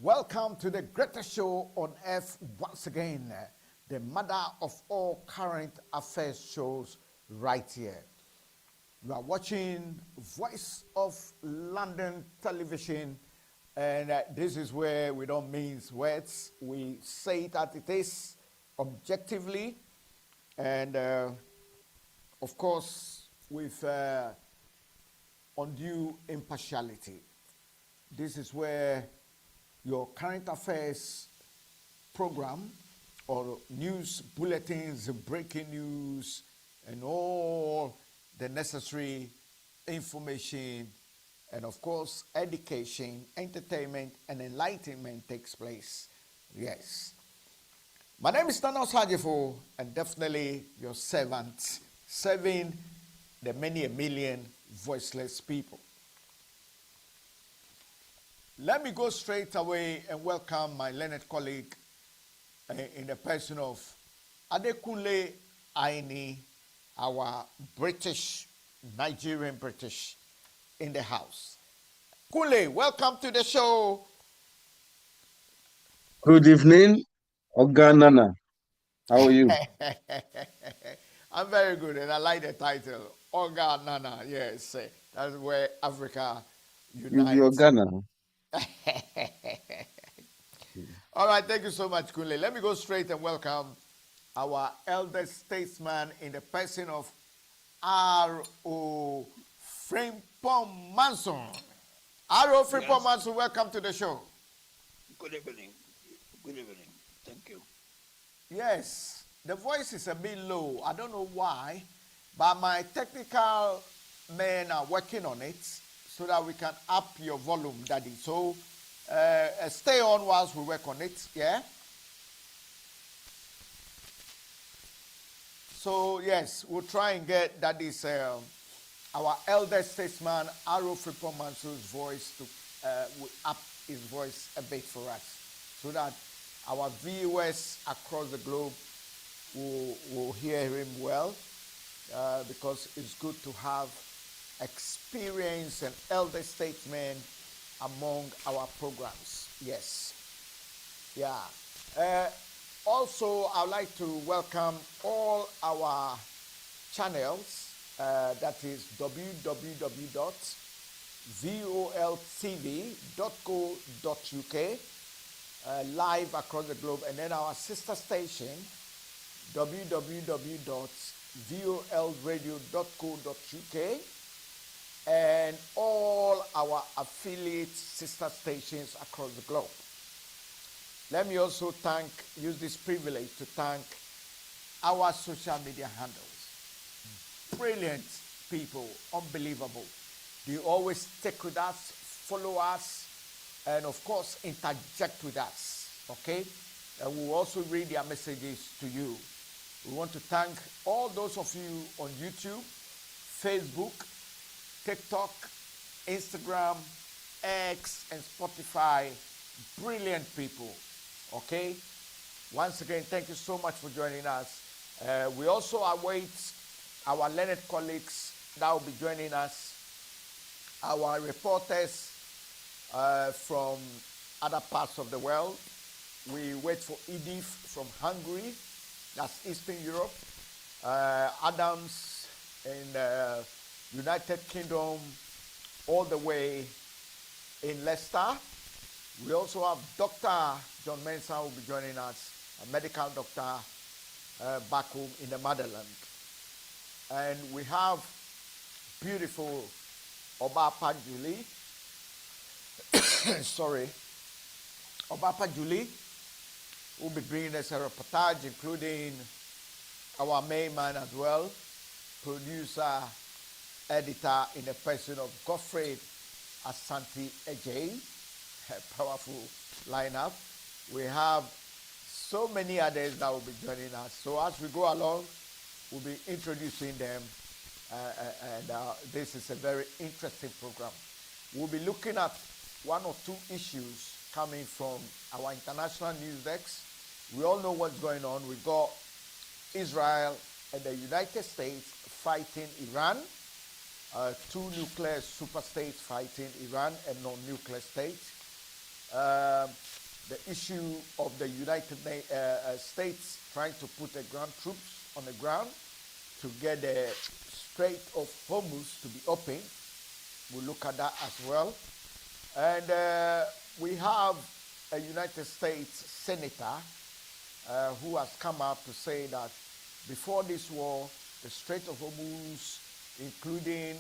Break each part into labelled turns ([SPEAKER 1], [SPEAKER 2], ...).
[SPEAKER 1] Welcome to the greatest show on earth once again, the mother of all current affairs shows right here. You are watching Voice of London Television, and this is where we don't mince words. We say it as it is, objectively, and of course with undue impartiality. This is where your current affairs program or news bulletins, breaking news, and all the necessary information, and of course, education, entertainment, and enlightenment takes place. Yes. My name is Osagyefo, and definitely your servant, serving the many a million voiceless people. Let me go straight away and welcome my learned colleague in the person of Adekunle Aini, our Nigerian British in the house. Kunle, welcome to the show.
[SPEAKER 2] Good evening, Oganana. How are you?
[SPEAKER 1] I'm very good, and I like the title, Oganana. Yes, that's where Africa unites.
[SPEAKER 2] You're Ghana.
[SPEAKER 1] All right, thank you so much, Kunle. Let me go straight and welcome our elder statesman in the person of R.O. Frimpong Manson. R.O. Frimpong Manson, welcome to the show.
[SPEAKER 3] Good evening. Good evening. Thank you.
[SPEAKER 1] Yes, the voice is a bit low. I don't know why, but my technical men are working on it so that we can up your volume, Daddy. So stay on whilst we work on it, yeah? So, yes, we'll try and get Daddy's, our elder statesman, R.O. Frimpong Manson's voice to up his voice a bit for us so that our viewers across the globe will hear him well, because it's good to have experienced and elder statesmen among our programs. Yes. Yeah. Also, I'd like to welcome all our channels. That is www.voltv.co.uk, live across the globe, and then our sister station, www.volradio.co.uk, and all our affiliate sister stations across the globe. Let me also use this privilege to thank our social media handles. Brilliant people, unbelievable. They always stick with us, follow us, and of course interject with us, okay? And we'll also read their messages to you. We want to thank all those of you on YouTube, Facebook, TikTok, Instagram, X, and Spotify. Brilliant people, okay? Once again, thank you so much for joining us. We also await our learned colleagues that will be joining us, our reporters from other parts of the world. We wait for Edith from Hungary, that's Eastern Europe, Adams in United Kingdom, all the way in Leicester. We also have Dr. John Mensah who will be joining us, a medical doctor back home in the motherland. And we have beautiful Obapa Julie, sorry, Obapa Julie, who will be bringing us a reportage, including our main man as well, producer, editor in the person of Godfrey Asante Ejay, a powerful lineup. We have so many others that will be joining us. So as we go along, we'll be introducing them, and this is a very interesting program. We'll be looking at one or two issues coming from our international news desk. We all know what's going on. We got Israel and the United States fighting Iran, two nuclear superstates fighting Iran and non-nuclear states. the issue of the United States trying to put the ground troops on the ground to get the Strait of Hormuz to be open. We'll look at that as well. And we have a United States senator who has come out to say that before this war, the Strait of Hormuz, including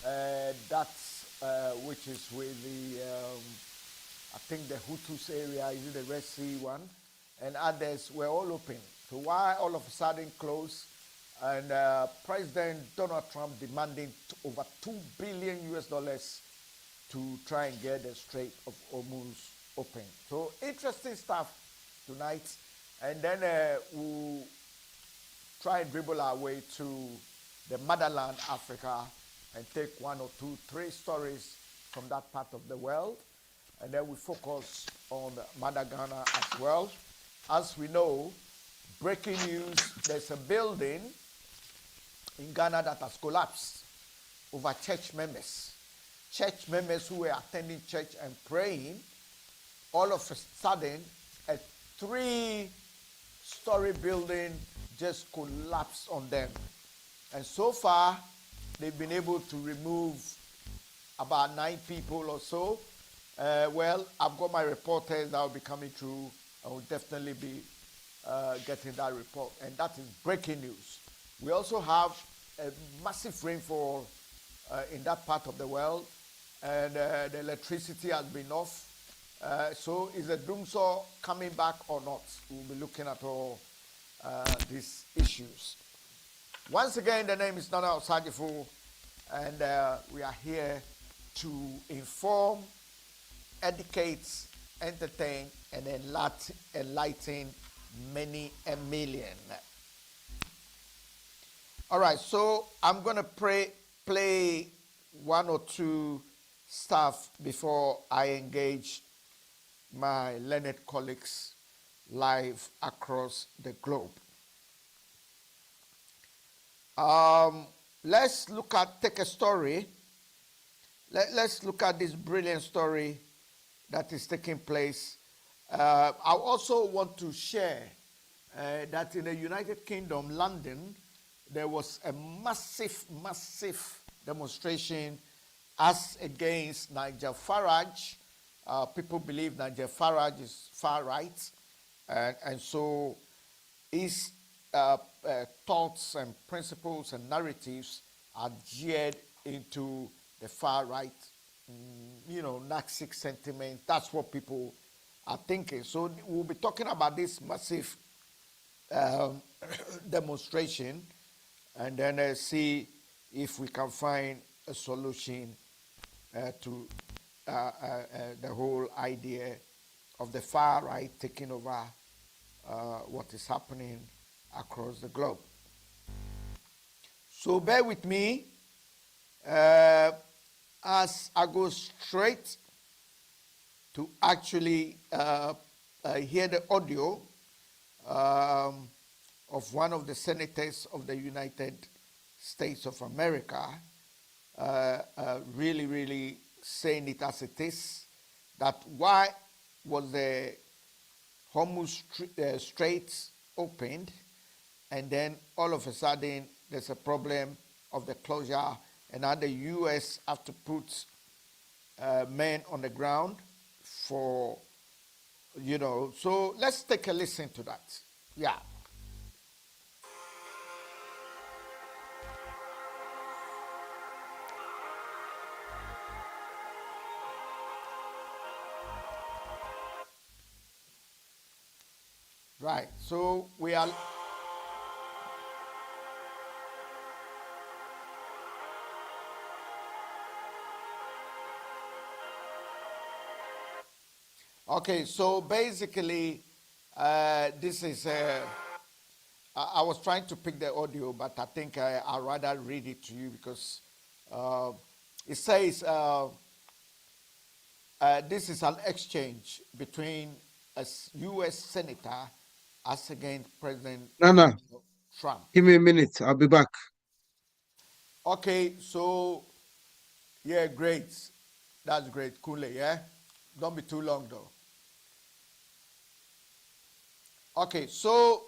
[SPEAKER 1] that which is with the, I think the Hutus area, is it the Red Sea one, and others were all open. So why all of a sudden close? And President Donald Trump demanding over $2 billion US to try and get the Strait of Hormuz open. So interesting stuff tonight. And then we'll try and dribble our way to the motherland, Africa, and take one or two, three stories from that part of the world. And then we focus on Mother Ghana as well. As we know, breaking news, there's a building in Ghana that has collapsed over church members. Church members who were attending church and praying, all of a sudden, a 3-story building just collapsed on them. And so far, they've been able to remove about 9 people or so. Well, I've got my reporters that will be coming through. I will definitely be getting that report. And that is breaking news. We also have a massive rainfall in that part of the world. And the electricity has been off. So is the doomsaw coming back or not? We'll be looking at all these issues. Once again, the name is Nana Osagyefo, and we are here to inform, educate, entertain, and enlighten many a million. All right, so I'm going to play one or two stuff before I engage my learned colleagues live across the globe. Let's take a story. Let's look at this brilliant story that is taking place. I also want to share that in the United Kingdom, London, there was a massive demonstration as against Nigel Farage. People believe Nigel Farage is far right, and so his thoughts and principles and narratives are geared into the far right, Nazi sentiment. That's what people are thinking. So we'll be talking about this massive demonstration, and then see if we can find a solution to the whole idea of the far right taking over what is happening across the globe. So bear with me as I go straight to actually hear the audio of one of the senators of the United States of America really saying it as it is, that why was the Hormuz Straits opened, and then all of a sudden there's a problem of the closure, and now the U.S. have to put men on the ground for, So let's take a listen to that. Yeah. Right, so we are... Okay, so basically, this is... I was trying to pick the audio, but I think I'd rather read it to you because it says this is an exchange between a U.S. senator as against President
[SPEAKER 2] Nana,
[SPEAKER 1] Trump.
[SPEAKER 2] give me a minute. I'll be back.
[SPEAKER 1] Okay, so, yeah, great. That's great. Cool, yeah? Don't be too long, though. Okay, so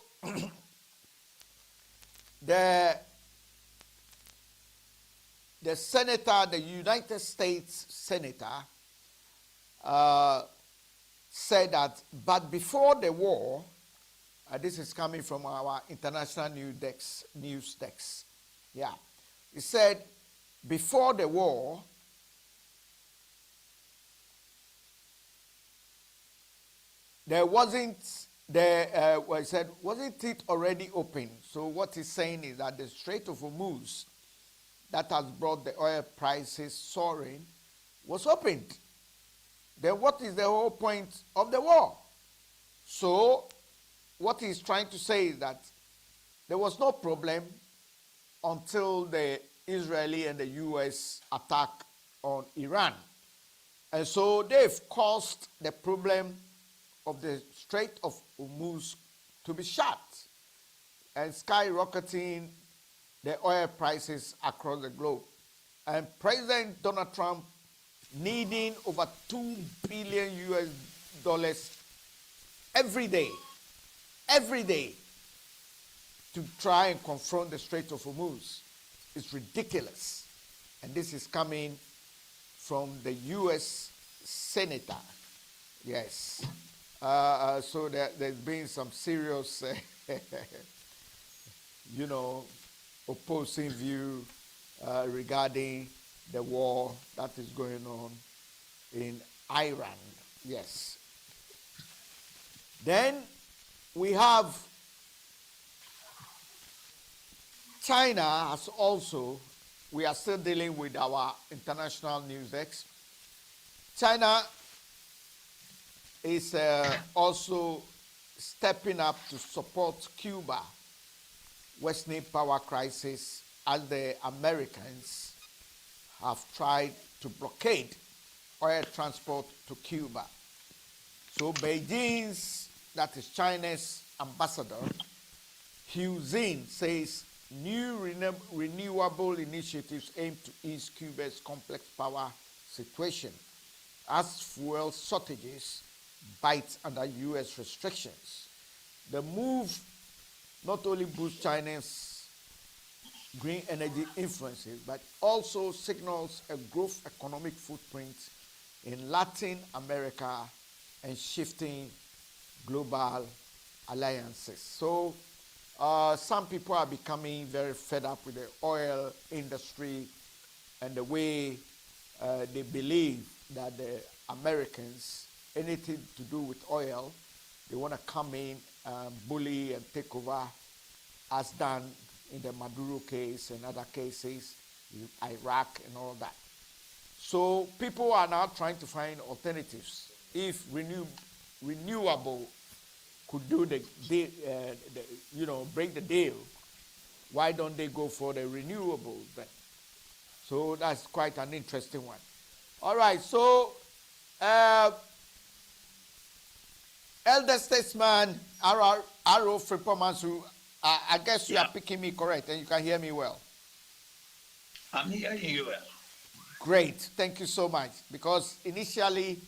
[SPEAKER 1] the senator, the United States senator, said that, but before the war, this is coming from our international news desk. Yeah. He said, before the war, there wasn't, well, he said, wasn't it already open? So what he's saying is that the Strait of Hormuz that has brought the oil prices soaring was opened. Then what is the whole point of the war? So what he's trying to say is that there was no problem until the Israeli and the U.S. attack on Iran. And so they've caused the problem of the Strait of Hormuz to be shut and skyrocketing the oil prices across the globe. And President Donald Trump needing over $2 billion US every day, to try and confront the Strait of Hormuz. It's ridiculous. And this is coming from the U.S. Senator. Yes. So there's been some serious, opposing view regarding the war that is going on in Iran. Yes. Then we have China has also, we are still dealing with our international news desk. China is also stepping up to support Cuba worsening power crisis as the Americans have tried to blockade oil transport to Cuba. So Beijing's, that is China's ambassador, Hu Jin, says new renewable initiatives aim to ease Cuba's complex power situation as fuel shortages bite under U.S. restrictions. The move not only boosts China's green energy influences, but also signals a growth economic footprint in Latin America and shifting global alliances. So some people are becoming very fed up with the oil industry and the way they believe that the Americans, anything to do with oil, they want to come in and bully and take over, as done in the Maduro case and other cases, in Iraq and all that. So people are now trying to find alternatives. If renewable could do break the deal, why don't they go for the renewables then? So that's quite an interesting one. All right, so elder statesman Arrow Fripomansu, I guess you are picking me correct and you can hear me well.
[SPEAKER 3] I'm hearing you well.
[SPEAKER 1] Great, thank you so much. Because initially,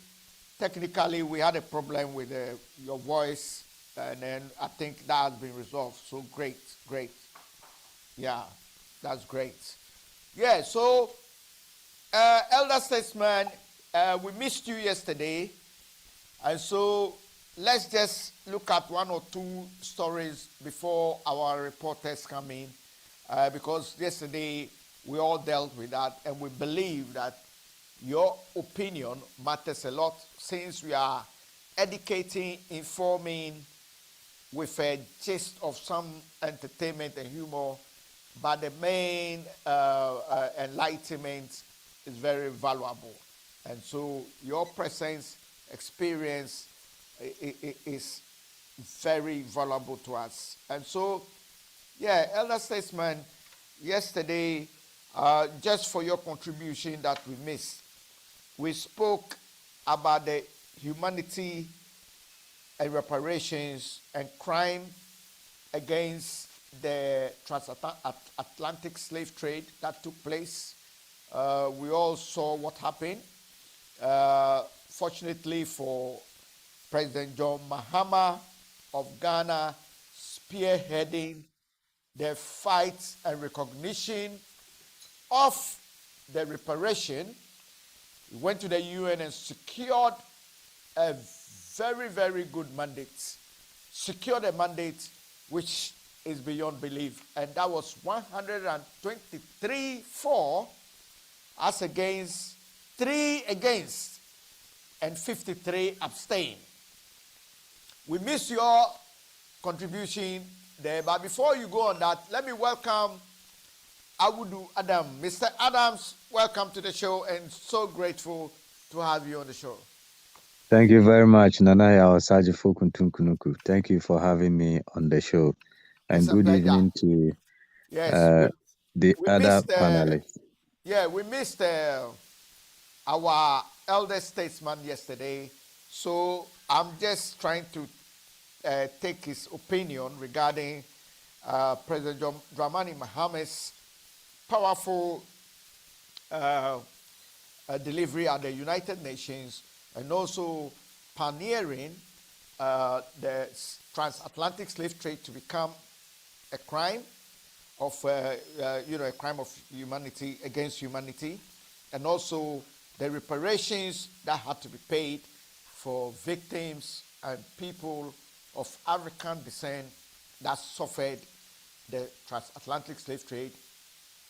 [SPEAKER 1] technically, we had a problem with your voice, and then I think that has been resolved. So great. Yeah, that's great. Yeah, so elder statesman, we missed you yesterday, and so let's just look at one or two stories before our reporters come in, because yesterday we all dealt with that, and we believe that your opinion matters a lot, since we are educating, informing with a gist of some entertainment and humor, but the main enlightenment is very valuable. And so your presence, experience is very valuable to us. And so, yeah, elder statesman, yesterday, just for your contribution that we missed, we spoke about the humanity and reparations and crime against the transatlantic slave trade that took place. We all saw what happened. Fortunately for President John Mahama of Ghana spearheading the fight and recognition of the reparation. We went to the UN and secured a very, very good mandate. Secured a mandate which is beyond belief. And that was 123 for, as against 3 against, and 53 abstain. We miss your contribution there. But before you go on that, let me welcome Awudu Adam. Mr. Adams, welcome to the show, and so grateful to have you on the show.
[SPEAKER 4] Thank you very much, Nanaya Osagyefo Kuntunkunuku. Thank you for having me on the show. And
[SPEAKER 1] It's a
[SPEAKER 4] good
[SPEAKER 1] pleasure.
[SPEAKER 4] evening to
[SPEAKER 1] Yes,
[SPEAKER 4] the
[SPEAKER 1] we
[SPEAKER 4] other
[SPEAKER 1] missed,
[SPEAKER 4] panelists.
[SPEAKER 1] Yeah, we missed our elder statesman yesterday, so I'm just trying to take his opinion regarding President Dramani Mahame's powerful delivery at the United Nations, and also pioneering the transatlantic slave trade to become a crime of a crime of humanity against humanity, and also the reparations that had to be paid for victims and people of African descent that suffered the transatlantic slave trade,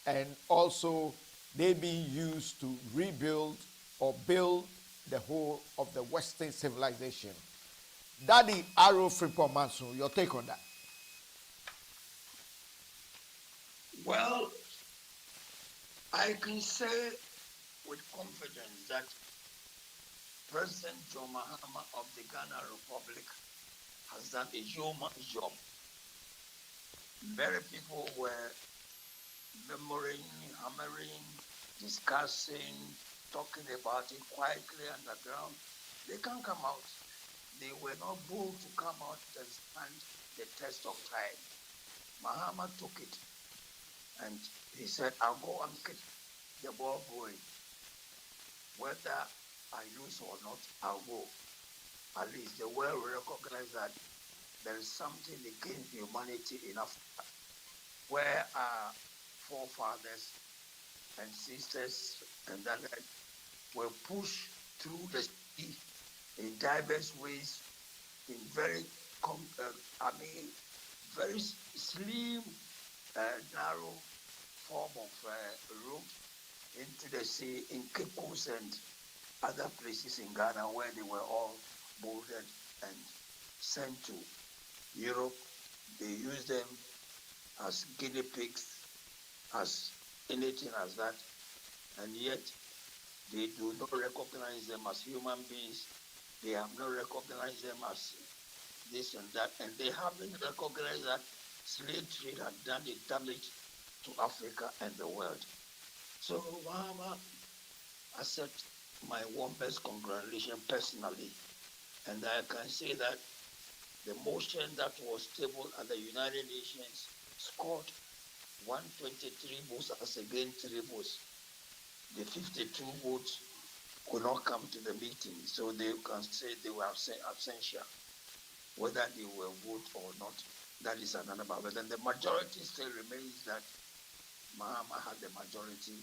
[SPEAKER 1] and also they being used to rebuild or build the whole of the Western civilization. Daddy Arrow Frimpong Manso, your take on that?
[SPEAKER 3] Well, I can say with confidence that President John Mahama of the Ghana Republic has done a human job. Many people were murmuring, hammering, discussing, talking about it quietly underground. They can't come out. They were not bold to come out and stand the test of time. Mahama took it and he said, I'll go and keep the ball going. Whether I lose or not, I'll go. At least the world will recognize that there is something against humanity in Africa, where our forefathers and sisters and that were pushed through the sea in diverse ways, in very, very slim, narrow form of route into the sea in Kekos and other places in Ghana, where they were all boarded and sent to Europe. They used them as guinea pigs, as anything as that, and yet they do not recognize them as human beings. They have not recognized them as this and that, and they haven't recognized that slave trade had done the damage to Africa and the world. So Mahama accept my warmest congratulations personally, and I can say that the motion that was tabled at the United Nations scored 123 votes as against 3 votes. The 52 votes could not come to the meeting, so they can say they were absentia. Whether they will vote or not, that is another matter. But then the majority still remains that Mahama had the majority,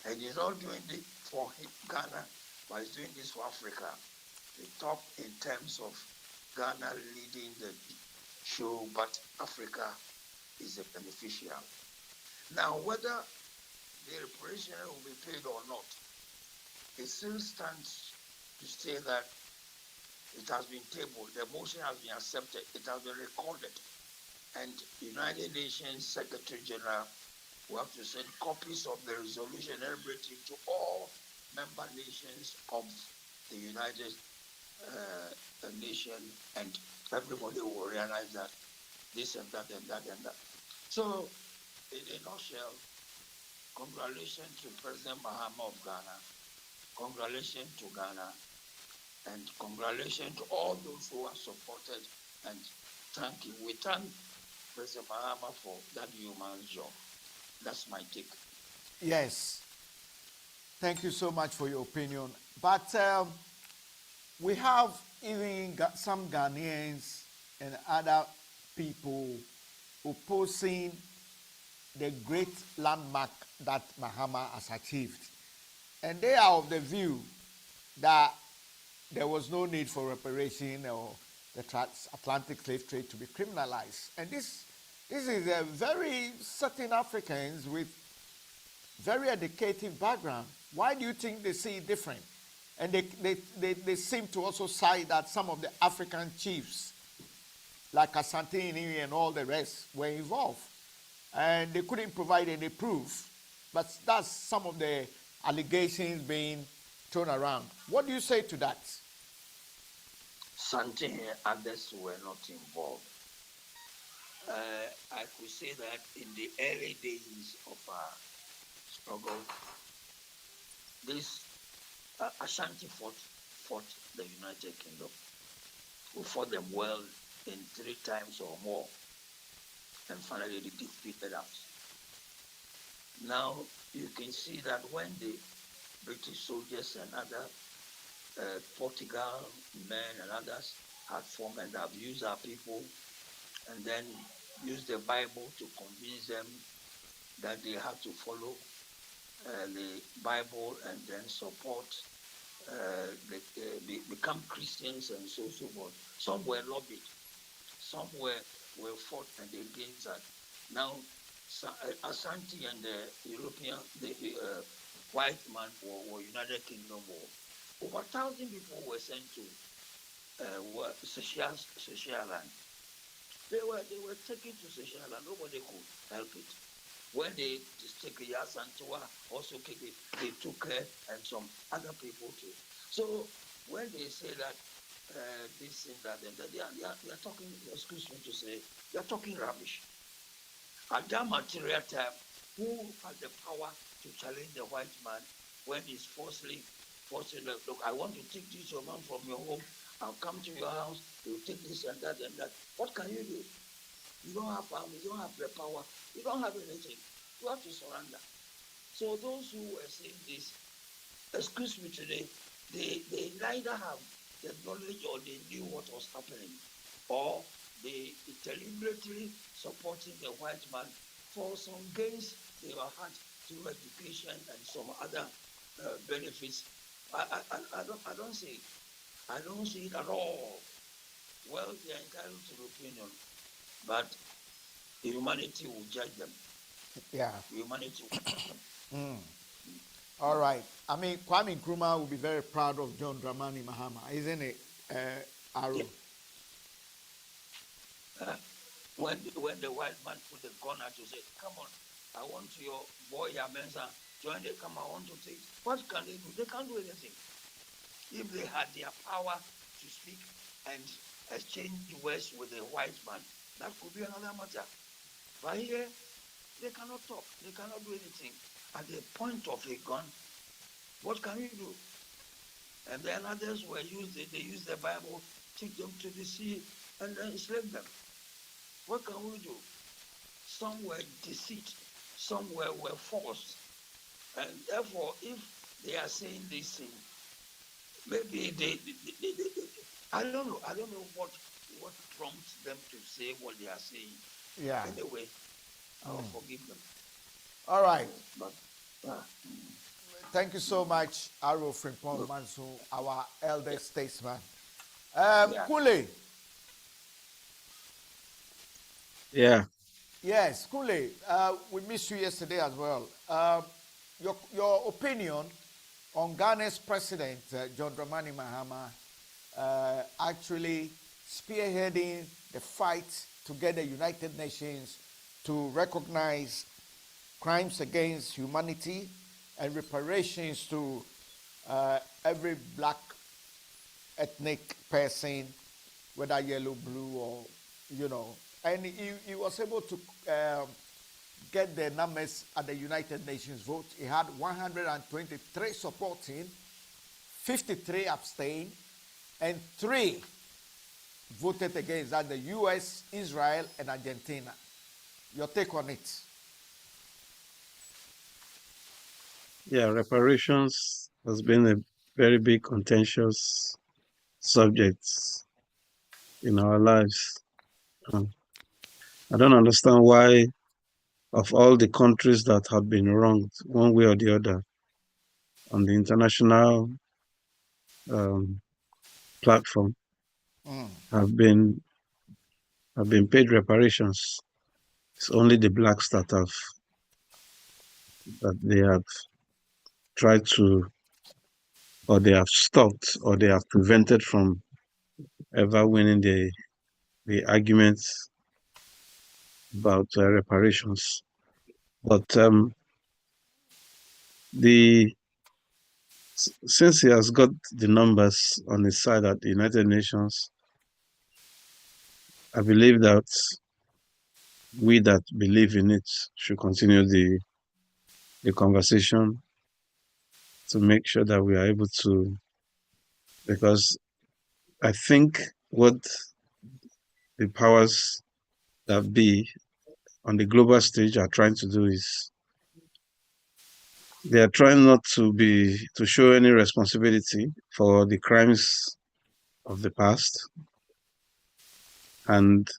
[SPEAKER 3] and he's not doing it for Ghana, but he's doing this for Africa. The top in terms of Ghana leading the show, but Africa is a beneficiary. Now, whether the reparation will be paid or not, it still stands to say that it has been tabled, the motion has been accepted, it has been recorded, and United Nations Secretary General will have to send copies of the resolution and everything to all member nations of the United Nations, and everybody will realize that this and that and that and that. So, in a nutshell, congratulations to President Mahama of Ghana, congratulations to Ghana, and congratulations to all those who have supported, and thank you. We thank President Mahama for that human job. That's my take.
[SPEAKER 1] Yes. Thank you so much for your opinion. But we have even got some Ghanaians and other people opposing the great landmark that Mahama has achieved. And they are of the view that there was no need for reparation or the transatlantic slave trade to be criminalized. And this is a very certain Africans with very educated background. Why do you think they see it different? And they seem to also cite that some of the African chiefs, like Asante and all the rest, were involved. And they couldn't provide any proof. But that's some of the allegations being thrown around. What do you say to that?
[SPEAKER 3] Sante and others were not involved. I could say that in the early days of our struggle, this Ashanti fought the United Kingdom, who fought them well in 3 times or more, and finally they defeated us. Now you can see that when the British soldiers and other Portugal men and others had formed and abused our people, and then used the Bible to convince them that they had to follow the Bible and then support, become Christians and so forth. Some were lobbied, some were fought and against that. Now, Asante and the European, the white man or United Kingdom war, over 1,000 people were sent to Seychelles. They were taken to Seychelles. Nobody could help it. When they took Yasantua, also they took her and some other people too. So when they say that this and that, and that, they are talking, excuse me to say, they are talking rubbish. At that material time, who had the power to challenge the white man when he's forcibly, look, I want to take this woman from your home, I'll come to your house, you'll take this and that and that. What can you do? You don't have army, you don't have the power, you don't have anything. You have to surrender. So those who were saying this, excuse me today, they neither have the knowledge or they knew what was happening, or they deliberately supporting the white man for some gains they were had through education and some other benefits. I don't see it. I don't see it at all. Well, they are entitled to the opinion, but humanity will judge them.
[SPEAKER 1] Yeah.
[SPEAKER 3] Humanity will judge them.
[SPEAKER 1] All right. I mean, Kwame Nkrumah will be very proud of John Dramani Mahama, isn't it, Aaron?
[SPEAKER 3] Yeah. When the white man put the gun at you, say, come on, I want your boy Yamensa, join the come, I want to take. What can they do? They can't do anything. If they had their power to speak and exchange words with the white man, that could be another matter. But here, they cannot talk. They cannot do anything. At the point of a gun, what can you do? And then others were used, they used the Bible, took them to the sea, and then enslaved them. What can we do? Some were deceit, some were forced. And therefore, if they are saying this thing, maybe they I don't know what prompts them to say what they are saying.
[SPEAKER 1] Yeah.
[SPEAKER 3] Anyway, I'll forgive them.
[SPEAKER 1] All right.
[SPEAKER 3] But
[SPEAKER 1] Thank you so much, Aro Frimpong Manso, our elder statesman. Kule.
[SPEAKER 2] Yeah.
[SPEAKER 1] Yes, Kule. We missed you yesterday as well. Your opinion on Ghana's president, John Dramani Mahama, actually spearheading the fight to get the United Nations to recognize crimes against humanity and reparations to every black ethnic person, whether yellow, blue, or, and he was able to get the numbers at the United Nations vote. He had 123 supporting, 53 abstained, and 3 voted against, that the US, Israel, and Argentina. Your take on it?
[SPEAKER 2] Yeah, reparations has been a very big contentious subject in our lives. I don't understand why, of all the countries that have been wronged one way or the other on the international platform, have been paid reparations. It's only the blacks that they have tried to, or they have stopped, or they have prevented from ever winning the arguments about reparations. But since he has got the numbers on his side at the United Nations, I believe that we that believe in it should continue the conversation to make sure that we are able to, because I think what the powers that be on the global stage are trying to do is they are trying not to show any responsibility for the crimes of the past, and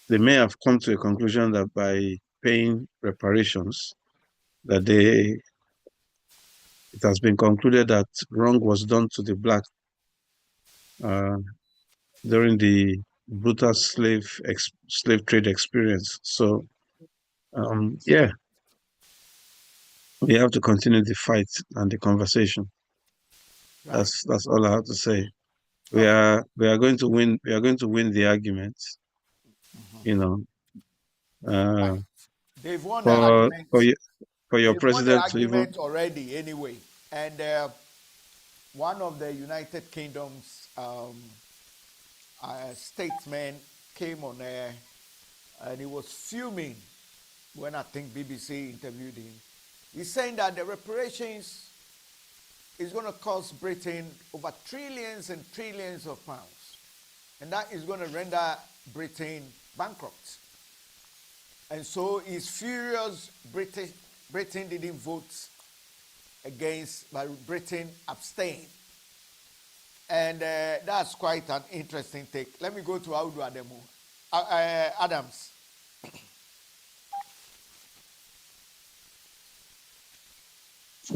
[SPEAKER 2] they may have come to a conclusion that by paying reparations, that it has been concluded that wrong was done to the black during the brutal slave trade experience. So yeah, we have to continue the fight and the conversation.
[SPEAKER 1] Right.
[SPEAKER 2] That's all I have to say. We are going to win. We are going to win the argument. You know, uh,
[SPEAKER 1] They've won the
[SPEAKER 2] for
[SPEAKER 1] argument.
[SPEAKER 2] your
[SPEAKER 1] They've won the
[SPEAKER 2] president to even.
[SPEAKER 1] argument already anyway. And one of the United Kingdom's statesmen came on air and he was fuming when I think BBC interviewed him. He's saying that the reparations is going to cost Britain over trillions and trillions of pounds. And that is going to render Britain bankrupt. And so he's furious Britain didn't vote against, but Britain abstained. And that's quite an interesting take. Let me go to Audu Adams.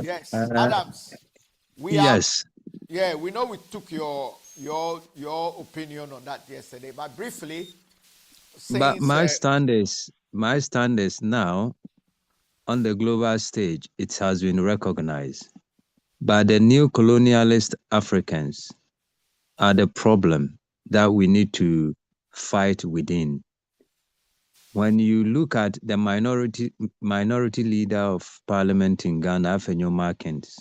[SPEAKER 1] Yes, Adams.
[SPEAKER 4] Yes.
[SPEAKER 1] We know we took your opinion on that yesterday, but briefly,
[SPEAKER 4] But
[SPEAKER 1] since
[SPEAKER 4] my stand is now on the global stage, it has been recognized. But the new colonialist Africans are the problem that we need to fight within. When you look at the minority leader of parliament in Ghana, Afenyo Markens,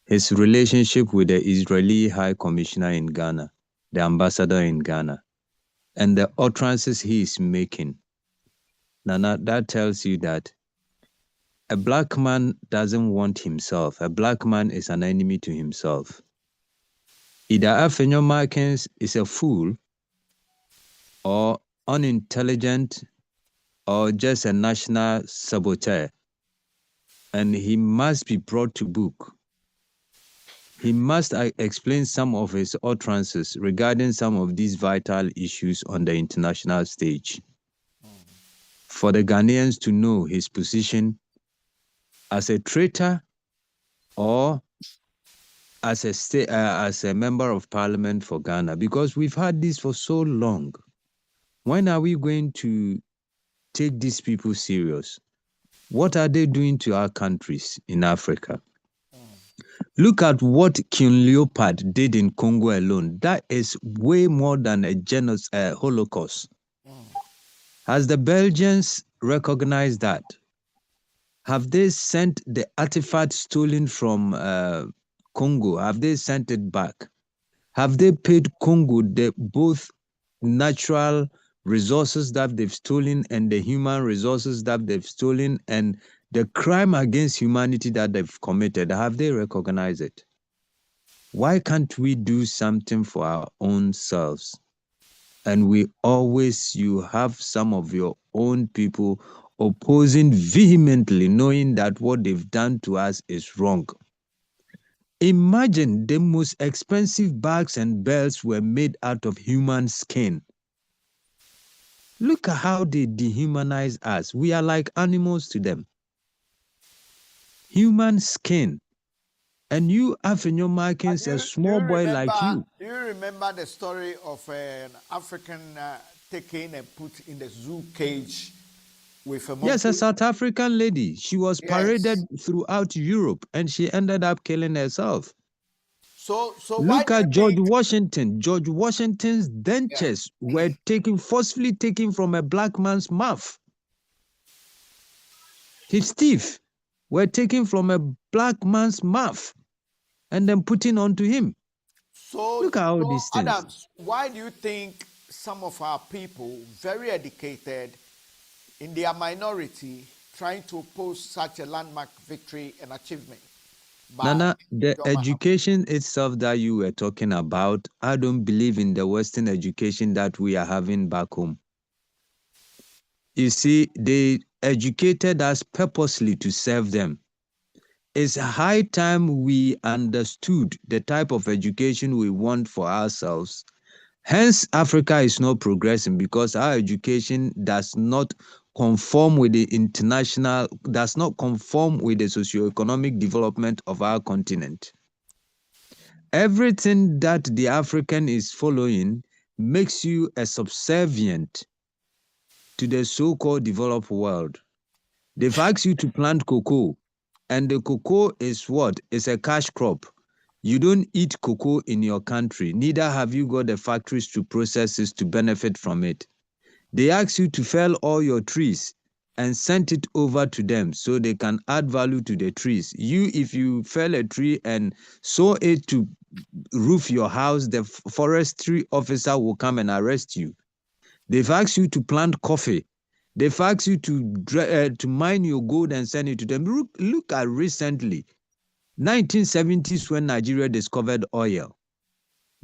[SPEAKER 4] his relationship with the Israeli High Commissioner in Ghana, the ambassador in Ghana, and the utterances he is making, Nana, that tells you that a black man doesn't want himself. A black man is an enemy to himself. Either Afenyo Markens is a fool or unintelligent or just a national saboteur, and he must be brought to book. He must explain some of his utterances regarding some of these vital issues on the international stage for the Ghanaians to know his position as a traitor or as a member of parliament for Ghana, because we've had this for so long. When are we going to take these people serious? What are they doing to our countries in Africa? Look at what King Leopard did in Congo alone. That is way more than a Holocaust. Has the Belgians recognized that? Have they sent the artifact stolen from Congo? Have they sent it back? Have they paid Congo the both natural resources that they've stolen and the human resources that they've stolen and the crime against humanity that they've committed? Have they recognized it? Why can't we do something for our own selves? And you have some of your own people opposing vehemently, knowing that what they've done to us is wrong. Imagine the most expensive bags and belts were made out of human skin. Look at how they dehumanize us. We are like animals to them. Human skin. And you, Afenyo Markins, a small boy like you.
[SPEAKER 1] Do you remember the story of an African taken and put in the zoo cage with a monkey?
[SPEAKER 4] Yes, a South African lady. She was
[SPEAKER 1] Yes.
[SPEAKER 4] paraded throughout Europe and she ended up killing herself.
[SPEAKER 1] So
[SPEAKER 4] Look at George Washington. George Washington's dentures were forcefully taken from a black man's mouth. His teeth were taken from a black man's mouth and then putting onto him.
[SPEAKER 1] So
[SPEAKER 4] look at all these things.
[SPEAKER 1] Adams, why do you think some of our people, very educated, in their minority, trying to oppose such a landmark victory and achievement?
[SPEAKER 4] Nana, the education itself that you were talking about, I don't believe in the Western education that we are having back home. You see, they educated us purposely to serve them. It's high time we understood the type of education we want for ourselves. Hence, Africa is not progressing because our education does not conform with the international, does not conform with the socioeconomic development of our continent. Everything that the African is following makes you a subservient to the so-called developed world. They've asked you to plant cocoa, and the cocoa is what? It's a cash crop. You don't eat cocoa in your country, neither have you got the factories to process it to benefit from it. They ask you to fell all your trees and send it over to them so they can add value to the trees. You, if you fell a tree and sow it to roof your house, the forestry officer will come and arrest you. They've asked you to plant coffee. They've asked you to mine your gold and send it to them. Look at recently, 1970s when Nigeria discovered oil.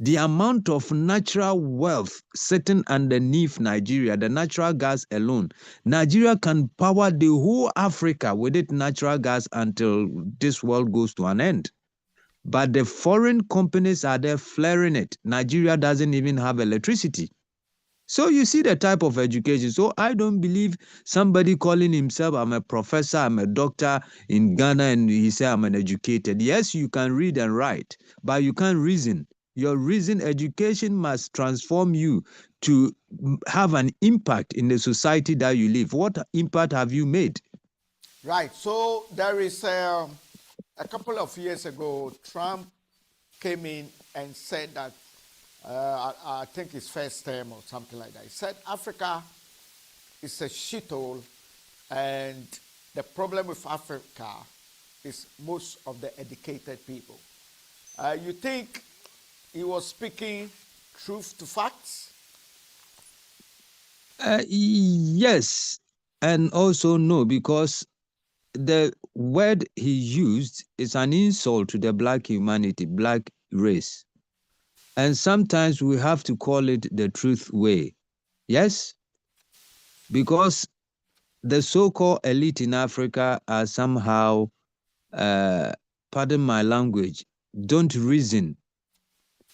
[SPEAKER 4] The amount of natural wealth sitting underneath Nigeria, the natural gas alone, Nigeria can power the whole Africa with its natural gas until this world goes to an end. But the foreign companies are there flaring it. Nigeria doesn't even have electricity. So you see the type of education. So I don't believe somebody calling himself, I'm a professor, I'm a doctor in Ghana, and he say I'm an educated. Yes, you can read and write, but you can't reason. Your reason education must transform you to have an impact in the society that you live. What impact have you made?
[SPEAKER 1] Right. So there is a couple of years ago, Trump came in and said that, I think his first term or something like that. He said Africa is a shithole, and the problem with Africa is most of the educated people. You think he was speaking truth to facts?
[SPEAKER 4] Yes, and also no, because the word he used is an insult to the black humanity, black race. And sometimes we have to call it the truth way. Yes? Because the so-called elite in Africa are somehow, pardon my language, don't reason.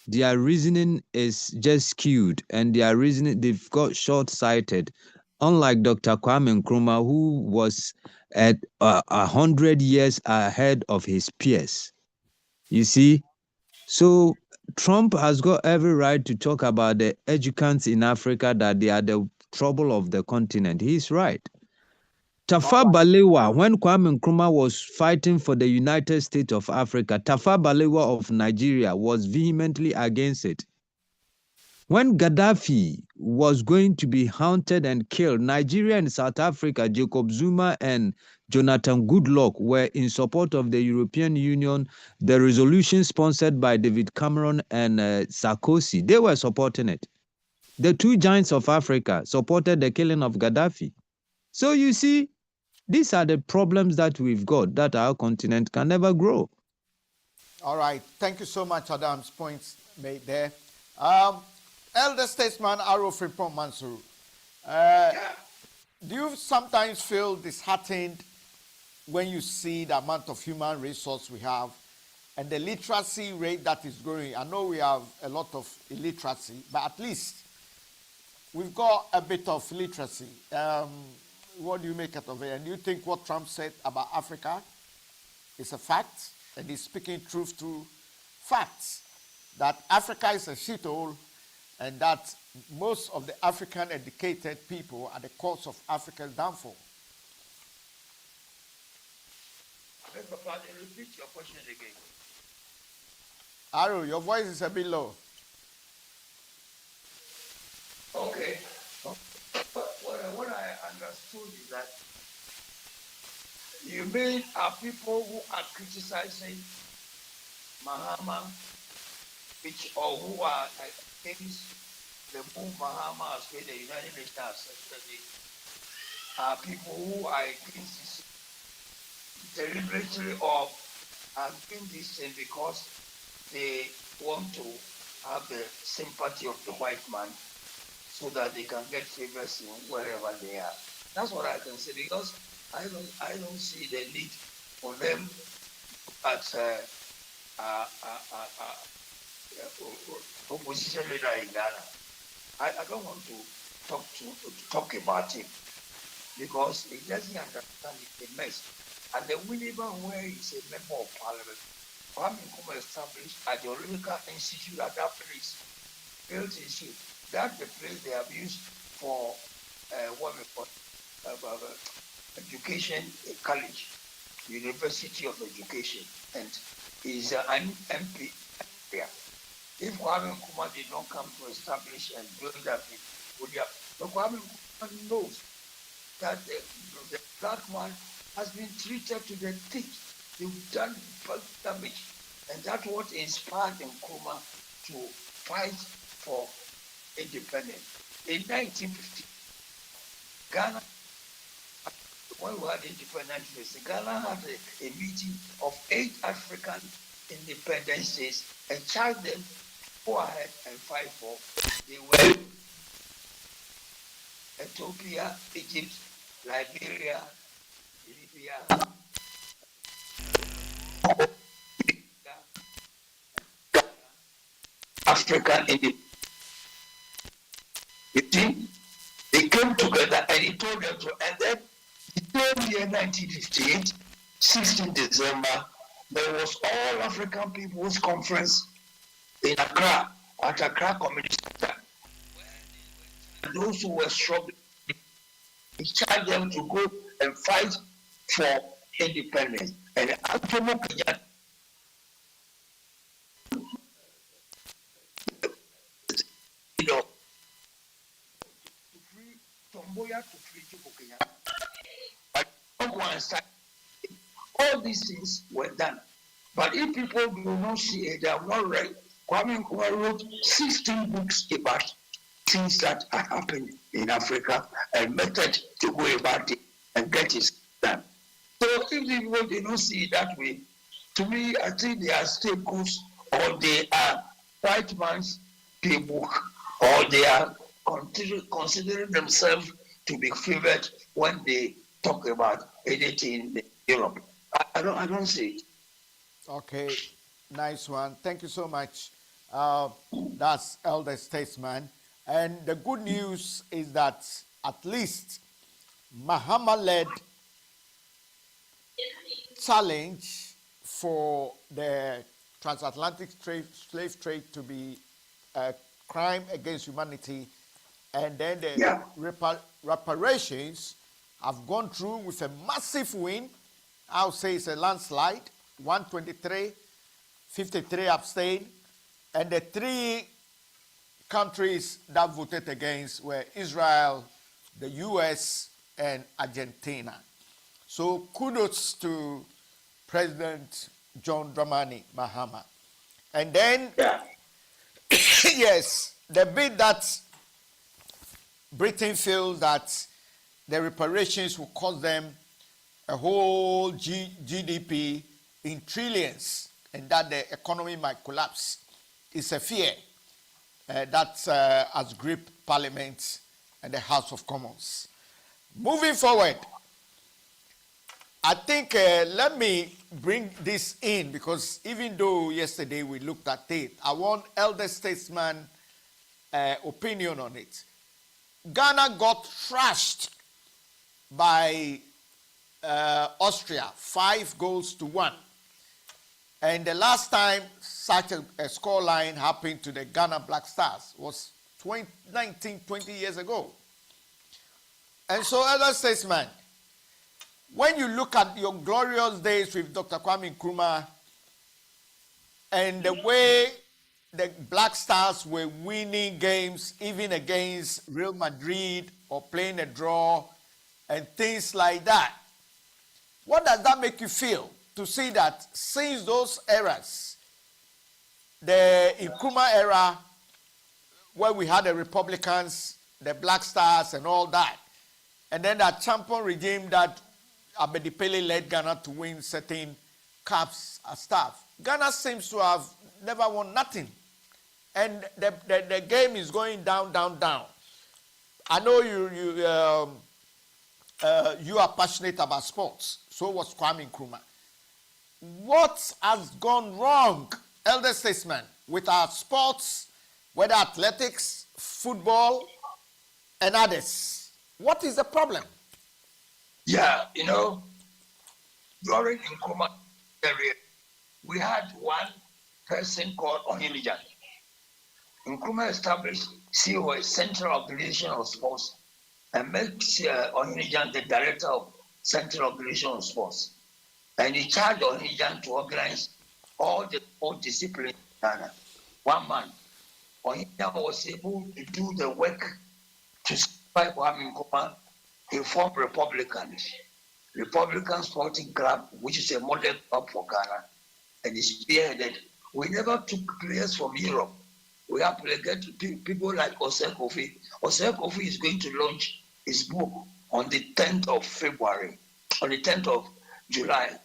[SPEAKER 4] Their reasoning is just skewed, and their reasoning, they've got short-sighted. Unlike Dr. Kwame Nkrumah, who was at 100 years ahead of his peers. You see? So Trump has got every right to talk about the educants in Africa, that they are the trouble of the continent. He's right. Tafa Balewa, when Kwame Nkrumah was fighting for the United States of Africa, Tafa Balewa of Nigeria was vehemently against it. When Gaddafi was going to be hunted and killed, Nigeria and South Africa, Jacob Zuma and Jonathan Goodluck were in support of the European Union, the resolution sponsored by David Cameron and Sarkozy. They were supporting it. The two giants of Africa supported the killing of Gaddafi. So you see, these are the problems that we've got, that our continent can never grow.
[SPEAKER 1] All right. Thank you so much, Adam's points made there. Elder statesman Aro Frimpong Mansur, do you sometimes feel disheartened when you see the amount of human resource we have and the literacy rate that is growing? I know we have a lot of illiteracy, but at least we've got a bit of literacy. What do you make out of it? And do you think what Trump said about Africa is a fact, and he's speaking truth to facts, that Africa is a shithole, and that most of the African educated people are the cause of Africa's downfall?
[SPEAKER 3] Repeat your question again.
[SPEAKER 1] Aro, your voice is a bit low.
[SPEAKER 3] Okay. What I understood is that you mean are people who are criticizing Mahama, or who are against the move Mahama has made, the United Nations accepted it, are people who are against this deliberately or are doing this thing because they want to have the sympathy of the white man so that they can get favors in wherever they are. That's what I can say, because I don't see the need for them as opposition leader in Ghana. I don't want to talk about him because he doesn't understand the mess. And the William where he's a member of parliament, Kwame Nkrumah established a geological institute at that place, built institute. That's the place they have used for what we call education college, University of Education, and is an MP there. If Kwame Nkrumah did not come to establish and build that, but Kwame Nkrumah knows that the black man has been treated to the teeth. They've done damage, and that's what inspired Nkrumah to fight for independence. In 1950, Ghana, when we had independence, Ghana had a meeting of 8 African independencies and charged them to go ahead and fight for. They were Ethiopia, Egypt, Liberia, Libya, African independence. You see, they came together and he told them to, and then the same year 1958, 16 December, there was All African People's Conference in Accra, at Accra Community Center. And those who were struggling, he charged them to go and fight for independence. And Ajomo Kenyatta, you know, to free Tomboya, to free Jomo Kenyatta. But on one side, all these things were done. But if people do not see it, they have not read. Kwame Nkrumah wrote 16 books about things that are happening in Africa and method to go about it and get it done. So if people do not see it that way, to me, I think they are scapegoats, or they are white man's people, or they are considering themselves to be favored when they talk about anything in Europe. I don't see it.
[SPEAKER 1] Okay, nice one. Thank you so much. That's Elder Statesman. And the good news is that at least Mahama-led challenge for the transatlantic slave trade to be a crime against humanity, and then the reparations have gone through with a massive win. I'll say it's a landslide, 123, 53 abstained, and the 3 countries that voted against were Israel, the US, and Argentina. So kudos to President John Dramani Mahama. And then, yes, the bit that Britain feels that the reparations will cost them a whole GDP in trillions, and that the economy might collapse, is a fear that has gripped Parliament and the House of Commons. Moving forward, I think let me bring this in, because even though yesterday we looked at it, I want Elder Statesman opinion on it. Ghana got thrashed by Austria, 5-1. And the last time such a scoreline happened to the Ghana Black Stars was 20 years ago. And so, elder statesman, when you look at your glorious days with Dr. Kwame Nkrumah and the way the Black Stars were winning games, even against Real Madrid or playing a draw and things like that, what does that make you feel to see that since those eras, the Nkrumah era, where we had the Republicans, the Black Stars and all that, and then that champion regime that Abedi Pele led Ghana to win certain cups and stuff, Ghana seems to have never won nothing. And the game is going down, down, down. I know you are passionate about sports. So was Kwame Nkrumah. What has gone wrong, elder statesman, with our sports, whether athletics, football, and others? What is the problem?
[SPEAKER 3] Yeah, during Nkrumah period, we had one person called Ohinijan. Nkrumah established COS, Central Organization of Sports, and makes Ohinijan the director of Central Organization of Sports. And he charged Ohinijan to organize all the sport disciplines in Ghana. 1 month. Ohinijan was able to do the work to survive Kwame Nkrumah. He formed Republican Sporting Club, which is a model club for Ghana, and he spearheaded. We never took players from Europe. We have to get people like Osagyefo. Osagyefo is going to launch his book on the 10th of February, on the 10th of July,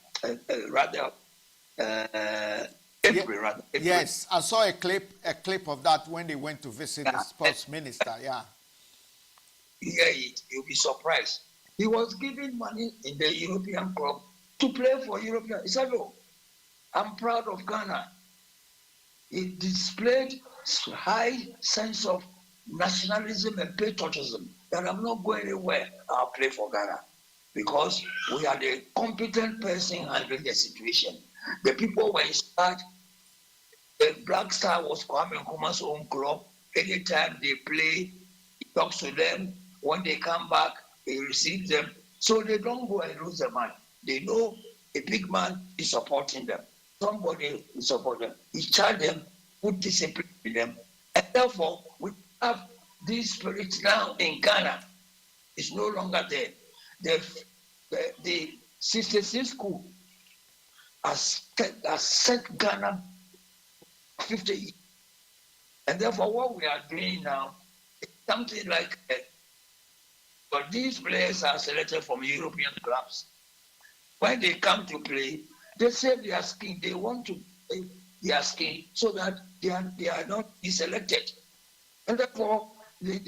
[SPEAKER 3] April.
[SPEAKER 1] Yes, I saw a clip of that when they went to visit the sports minister. Yeah.
[SPEAKER 3] Hear it, you'll be surprised. He was giving money in the European club to play for European. He said, "No, I'm proud of Ghana." He displayed high sense of nationalism and patriotism that I'm not going anywhere. I'll play for Ghana because we had a competent person handling the situation. The people were inspired. The Black Star was Kwame Nkrumah's own club. Anytime they play, he talks to them. When they come back, he receives them. So they don't go and lose their mind. They know a big man is supporting them. Somebody is supporting them. He charged them, put discipline in them. And therefore, we have this spirit now in Ghana. It's no longer there. The 66 school has set Ghana 50 years. And therefore, what we are doing now is something like but these players are selected from European clubs. When they come to play, they save their skin. They want to play their skin so that they are not deselected. And therefore, they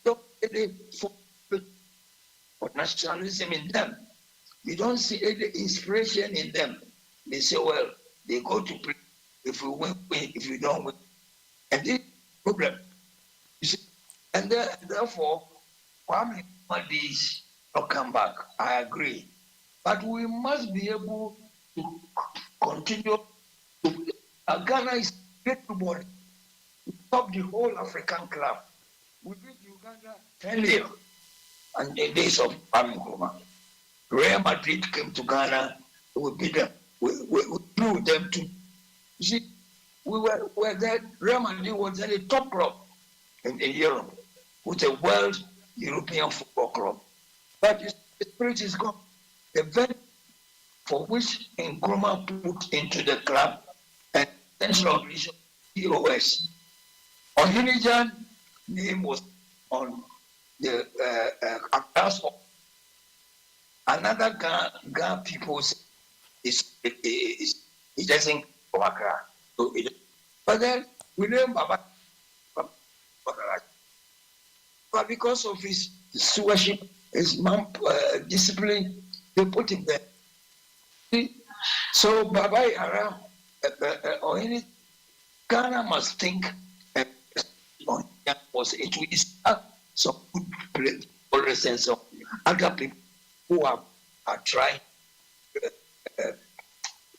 [SPEAKER 3] don't for nationalism in them. You don't see any inspiration in them. They say, well, they go to play. If we win, if we don't win. And this is the problem. You see? And therefore, Kwame Nkrumah not come back. I agree. But we must be able to continue. Ghana is everybody. We top the whole African club. We beat Uganda 10-0 in the days of Kwame Nkrumah. Real Madrid came to Ghana. We beat them. We blew them too. You see, we were there. Real Madrid was the top club in Europe with a world European football club. But the spirit is gone. The value for which Nkrumah put into the club and Central Organization POS. Ohinijan's name was on the class of another Ghana people it doesn't come Accra. But then we name Baba. But because of his stewardship, his discipline, they put him there. So Baba Yara or any Ghana must think it will start some players and some other people who are trying to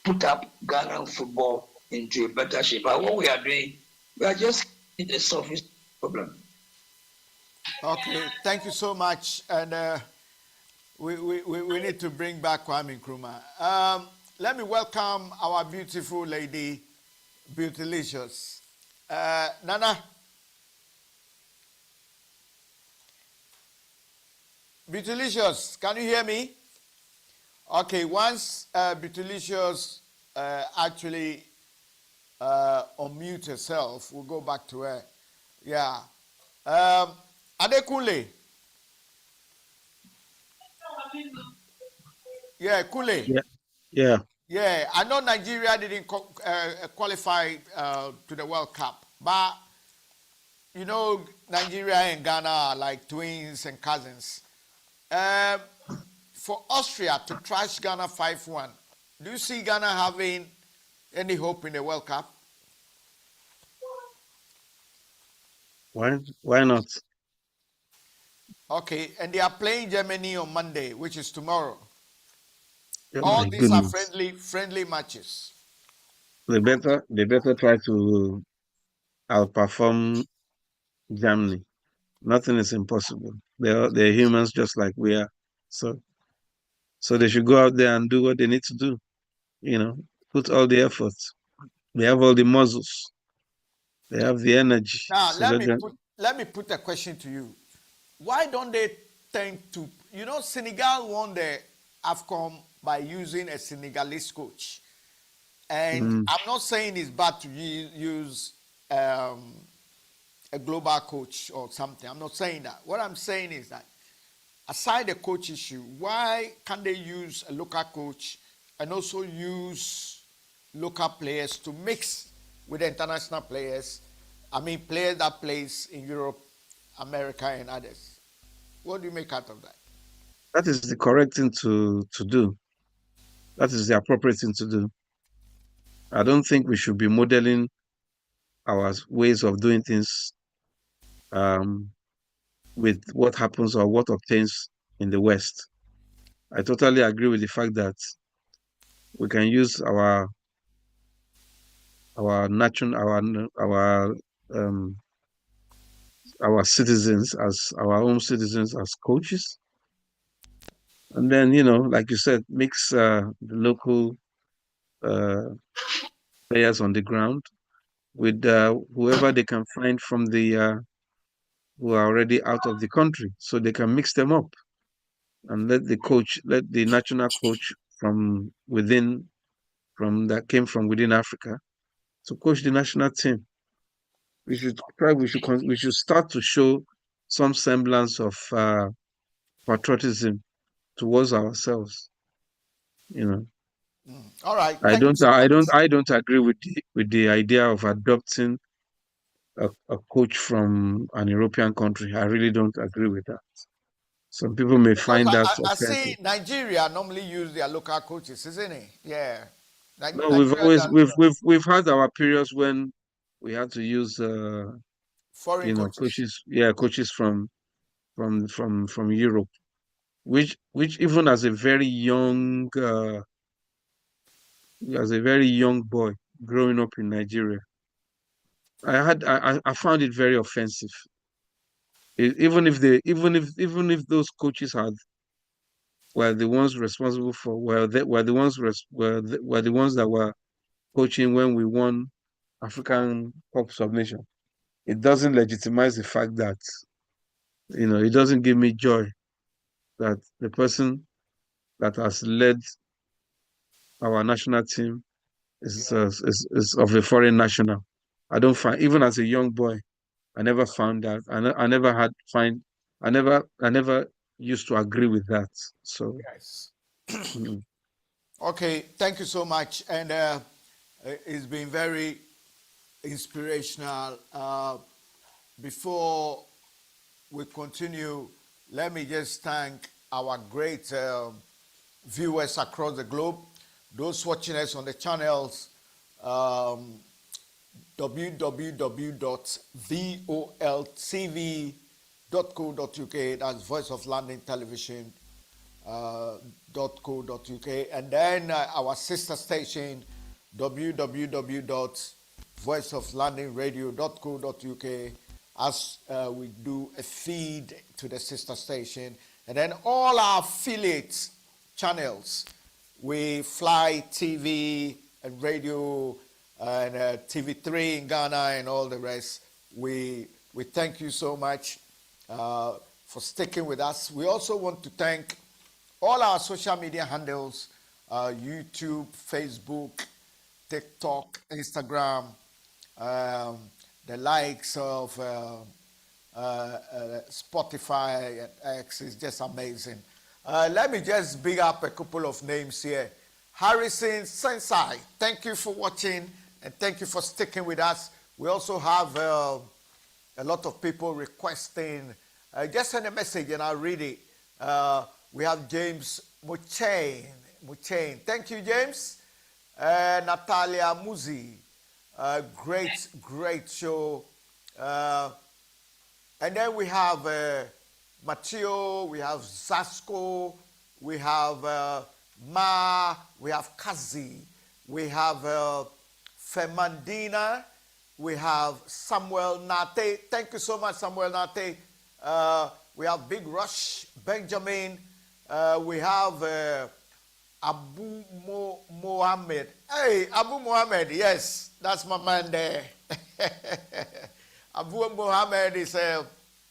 [SPEAKER 3] put up Ghana football into a better shape. But what we are doing, we are just in the surface problem.
[SPEAKER 1] Okay, thank you so much. And we need to bring back Kwame Nkrumah. Let me welcome our beautiful lady, Beautylicious. Nana, Beautylicious, can you hear me? Okay, once Beautylicious actually unmute herself, we'll go back to her. Yeah. Adekunle. Yeah, Kule.
[SPEAKER 2] Yeah. Yeah.
[SPEAKER 1] Yeah, I know Nigeria didn't qualify to the World Cup, but you know Nigeria and Ghana are like twins and cousins. For Austria to trash Ghana 5-1, do you see Ghana having any hope in the World Cup?
[SPEAKER 2] Why not?
[SPEAKER 1] Okay, and they are playing Germany on Monday, which is tomorrow.
[SPEAKER 2] Oh
[SPEAKER 1] All
[SPEAKER 2] my
[SPEAKER 1] these are
[SPEAKER 2] goodness.
[SPEAKER 1] friendly matches.
[SPEAKER 2] They better try to outperform Germany. Nothing is impossible. They're humans just like we are. So they should go out there and do what they need to do. Put all the effort. They have all the muscles. They have the energy.
[SPEAKER 1] Now,
[SPEAKER 2] So let them.
[SPEAKER 1] let me put a question to you. Why don't they tend to, Senegal won the AFCON by using a Senegalese coach. And I'm not saying it's bad to use a global coach or something. I'm not saying that. What I'm saying is that aside the coach issue, why can't they use a local coach and also use local players to mix with the international players? I mean, players that plays in Europe, America, and others. What do you make out of that?
[SPEAKER 2] That is the correct thing to do. That is the appropriate thing to do. I don't think we should be modeling our ways of doing things um, with what happens or what obtains in the West. I totally agree with the fact that we can use our national um, our citizens as our own citizens as coaches, and then like you said, mix the local uh, players on the ground with whoever they can find from the who are already out of the country, so they can mix them up and let the national coach from within, from that came from within Africa, to coach the national team. We should start to show some semblance of patriotism towards ourselves.
[SPEAKER 1] All right.
[SPEAKER 2] I
[SPEAKER 1] Thank you
[SPEAKER 2] don't
[SPEAKER 1] so
[SPEAKER 2] I
[SPEAKER 1] much.
[SPEAKER 2] don't I don't agree with the idea of adopting a coach from an European country. I really don't agree with that. Some people may
[SPEAKER 1] Because
[SPEAKER 2] find that
[SPEAKER 1] I see
[SPEAKER 2] offensive.
[SPEAKER 1] Nigeria normally use their local coaches, isn't it? Yeah.
[SPEAKER 2] No,
[SPEAKER 1] Nigeria does
[SPEAKER 2] we've had our periods when we had to use
[SPEAKER 1] foreign coaches.
[SPEAKER 2] coaches from Europe, which even as a very young boy growing up in Nigeria, I found it very offensive. Even if those coaches were the ones responsible for were the ones were the ones that were coaching when we won African Cups of Nations, it doesn't legitimize the fact that it doesn't give me joy that the person that has led our national team is of a foreign national. I don't find, even as a young boy, I never found that. I never had find I never used to agree with that. So
[SPEAKER 1] Yes.
[SPEAKER 2] mm,
[SPEAKER 1] Okay. Thank you so much. And it's been very inspirational. Before we continue, let me just thank our great viewers across the globe, those watching us on the channels www.voltv.com, That's Voice of London Television .co.uk, and then our sister station www.voiceoflondonradio.co.uk, as we do a feed to the sister station, and then all our affiliate channels. We fly TV and radio and TV3 in Ghana and all the rest. We thank you so much for sticking with us. We also want to thank all our social media handles, YouTube, Facebook, TikTok, Instagram, the likes of Spotify and X is just amazing. Let me just big up a couple of names here. Harrison Sensai, thank you for watching and thank you for sticking with us. We also have a lot of people requesting, just send a message and I'll read it. We have James Muchain. Thank you, James. Natalia Muzi. Great show. And then we have Matteo, we have Zasco, we have Ma, we have Kazi, we have Femandina, we have Samuel Nate. Thank you so much, Samuel Nate. We have Big Rush, Benjamin. We have Abu Mohammed. Hey, Abu Mohammed, yes, that's my man there. Abu Mohammed is a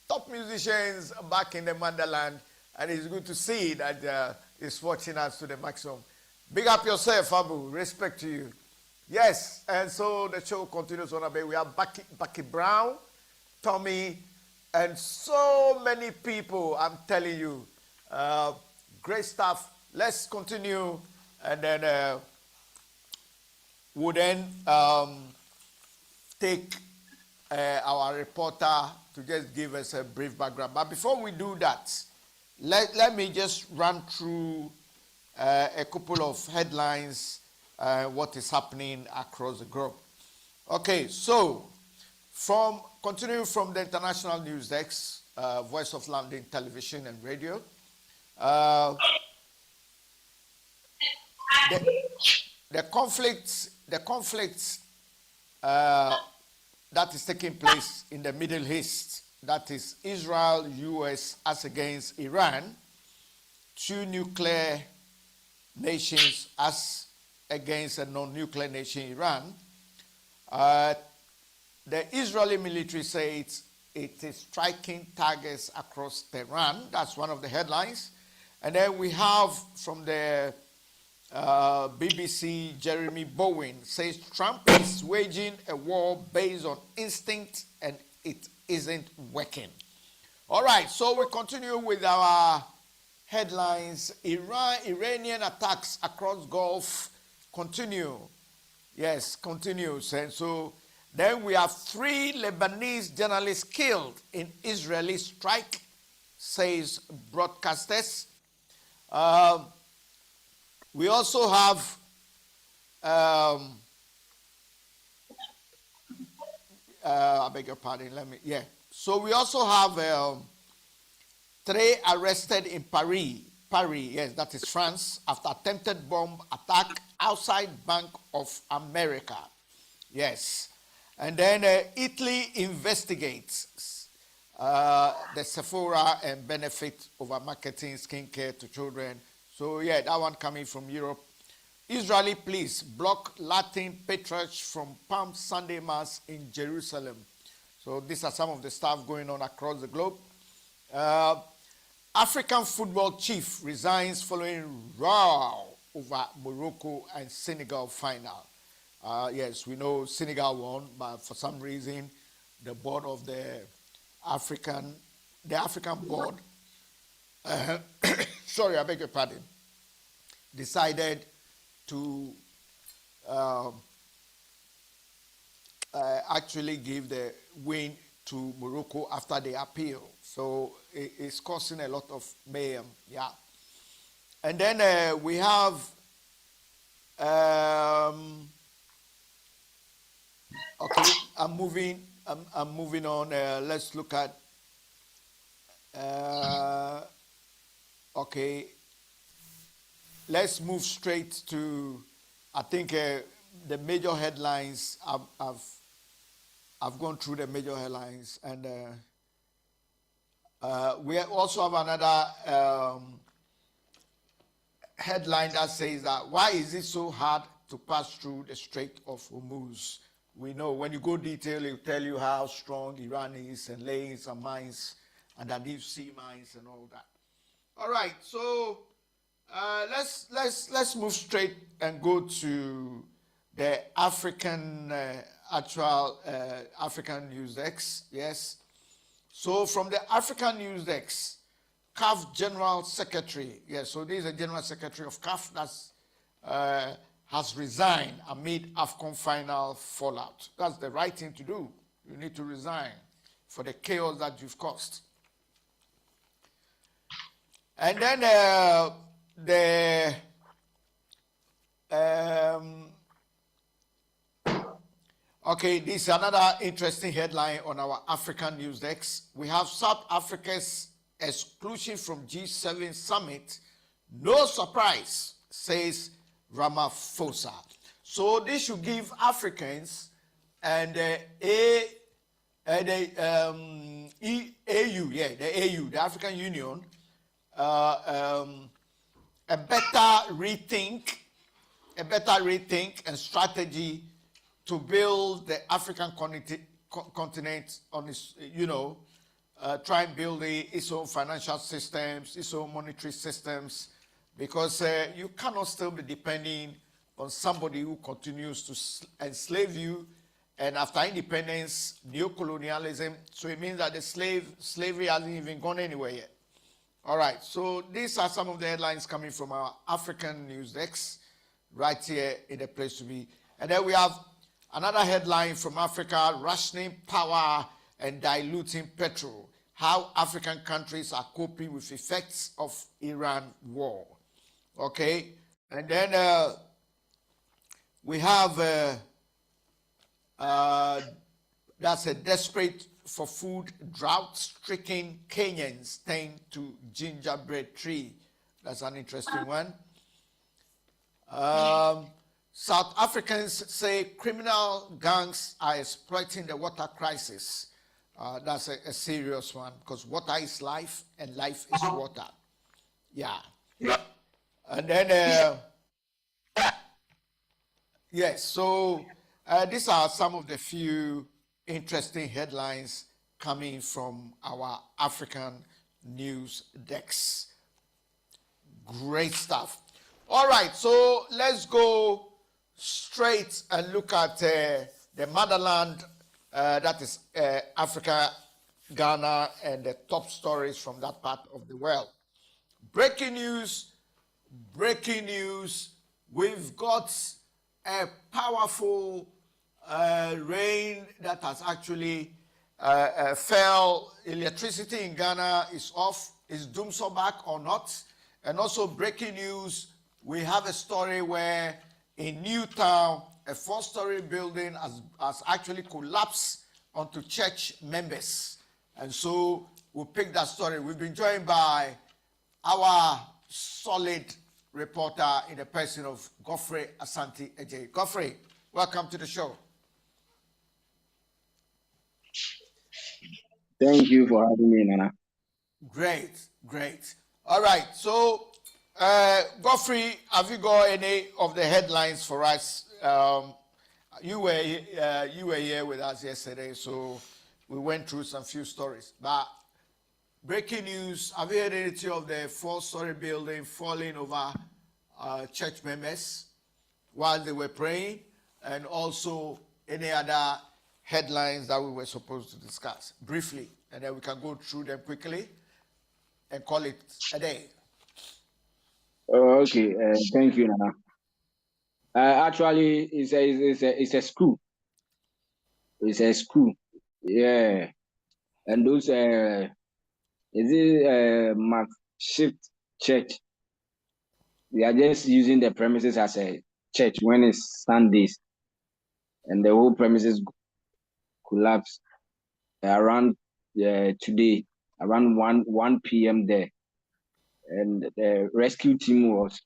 [SPEAKER 1] top musician back in the Mandaland, and it's good to see that he's watching us to the maximum. Big up yourself, Abu. Respect to you. Yes, and so the show continues on a bit. We have Bucky Brown, Tommy, and so many people, I'm telling you. Great stuff. Let's continue, and then we'll then take our reporter to just give us a brief background. But before we do that, let me just run through a couple of headlines, what is happening across the globe. Okay, so continuing from the international news desk, Voice of London Television and Radio, the conflicts that is taking place in the Middle East, that is Israel, US as against Iran, two nuclear nations as against a non-nuclear nation, Iran. The Israeli military says it is striking targets across Tehran. That's one of the headlines. And then we have from the BBC, Jeremy Bowen says Trump is waging a war based on instinct and it isn't working. All right, so we continue with our headlines. Iranian attacks across Gulf continue. Yes, continues. And so then we have 3 Lebanese journalists killed in Israeli strike, says broadcasters. We also have I beg your pardon, So we also have 3 arrested in Paris, yes, that is France, after attempted bomb attack outside Bank of America. Yes. And then Italy investigates the Sephora and benefit over marketing skincare to children. So yeah, that one coming from Europe. Israeli police block Latin patriarch from Palm Sunday Mass in Jerusalem. So these are some of the stuff going on across the globe. African football chief resigns following row over Morocco and Senegal final. Yes, we know Senegal won, but for some reason, the board of the African board, sorry, I beg your pardon, decided to actually give the win to Morocco after the appeal. So it's causing a lot of mayhem, yeah. And then we have okay, I'm moving on. Let's look at Okay, let's move straight to, I think, the major headlines. I've gone through the major headlines, and we also have another headline that says that why is it so hard to pass through the Strait of Hormuz? We know when you go detail, it'll tell you how strong Iran is and laying some mines and the deep sea mines and all that. All right, so let's move straight and go to the African African News Desk. Yes. So from the African News Desk, CAF General Secretary. Yes. So this is the General Secretary of CAF that's has resigned amid AFCON final fallout. That's the right thing to do. You need to resign for the chaos that you've caused. And then okay, this is another interesting headline on our African News Desk. We have South Africa's exclusion from G7 summit. No surprise, says Ramaphosa. So this should give Africans and the AU, the African Union, a better rethink and strategy to build the African continent on its, try and build its own financial systems, its own monetary systems, because you cannot still be depending on somebody who continues to enslave you. And after independence, neocolonialism, so it means that the slavery hasn't even gone anywhere yet. All right, so these are some of the headlines coming from our African News Desk, right here in the place to be. And then we have another headline from Africa: rationing power and diluting petrol. How African countries are coping with effects of Iran war. Okay, and then we have that's a desperate for food, drought-stricken Kenyans tend to gingerbread tree. That's an interesting one. South Africans say criminal gangs are exploiting the water crisis. That's a serious one, because water is life and life is water. Yeah. And then, yes, so these are some of the few interesting headlines coming from our African News Desk. Great stuff. All right, so let's go straight and look at the motherland, that is Africa, Ghana, and the top stories from that part of the world. Breaking news, we've got a powerful rain that has actually fell. Electricity in Ghana is off. Is Doomsday back or not? And also breaking news, we have a story where in Newtown, a 4-story building has actually collapsed onto church members. And so we'll pick that story. We've been joined by our solid reporter in the person of Godfrey Asante Ejay. Godfrey, welcome to the show.
[SPEAKER 5] Thank you for having me, Nana.
[SPEAKER 1] Great. All right, so Godfrey, have you got any of the headlines for us? You were here with us yesterday, so we went through some few stories. But breaking news, have you heard anything of the 4-story building falling over church members while they were praying, and also any other headlines that we were supposed to discuss briefly, and then we can go through them quickly and call it a day.
[SPEAKER 5] Okay, thank you, Nana. Actually, it's a school. It's a school, yeah. And those is it makeshift church? They are just using the premises as a church when it's Sundays, and the whole premises collapse around today. around 1 p.m. there, and the rescue team was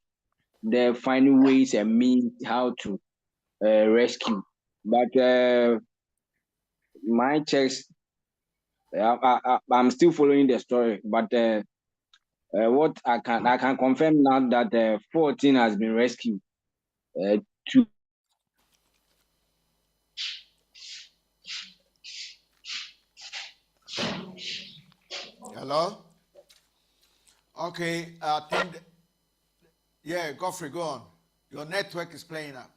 [SPEAKER 5] there finding ways and means how to rescue. But my checks, I'm still following the story. But what I can confirm now that 14 has been rescued. Two.
[SPEAKER 1] Hello? Okay, I think, yeah, Godfrey, go on. Your network is playing up.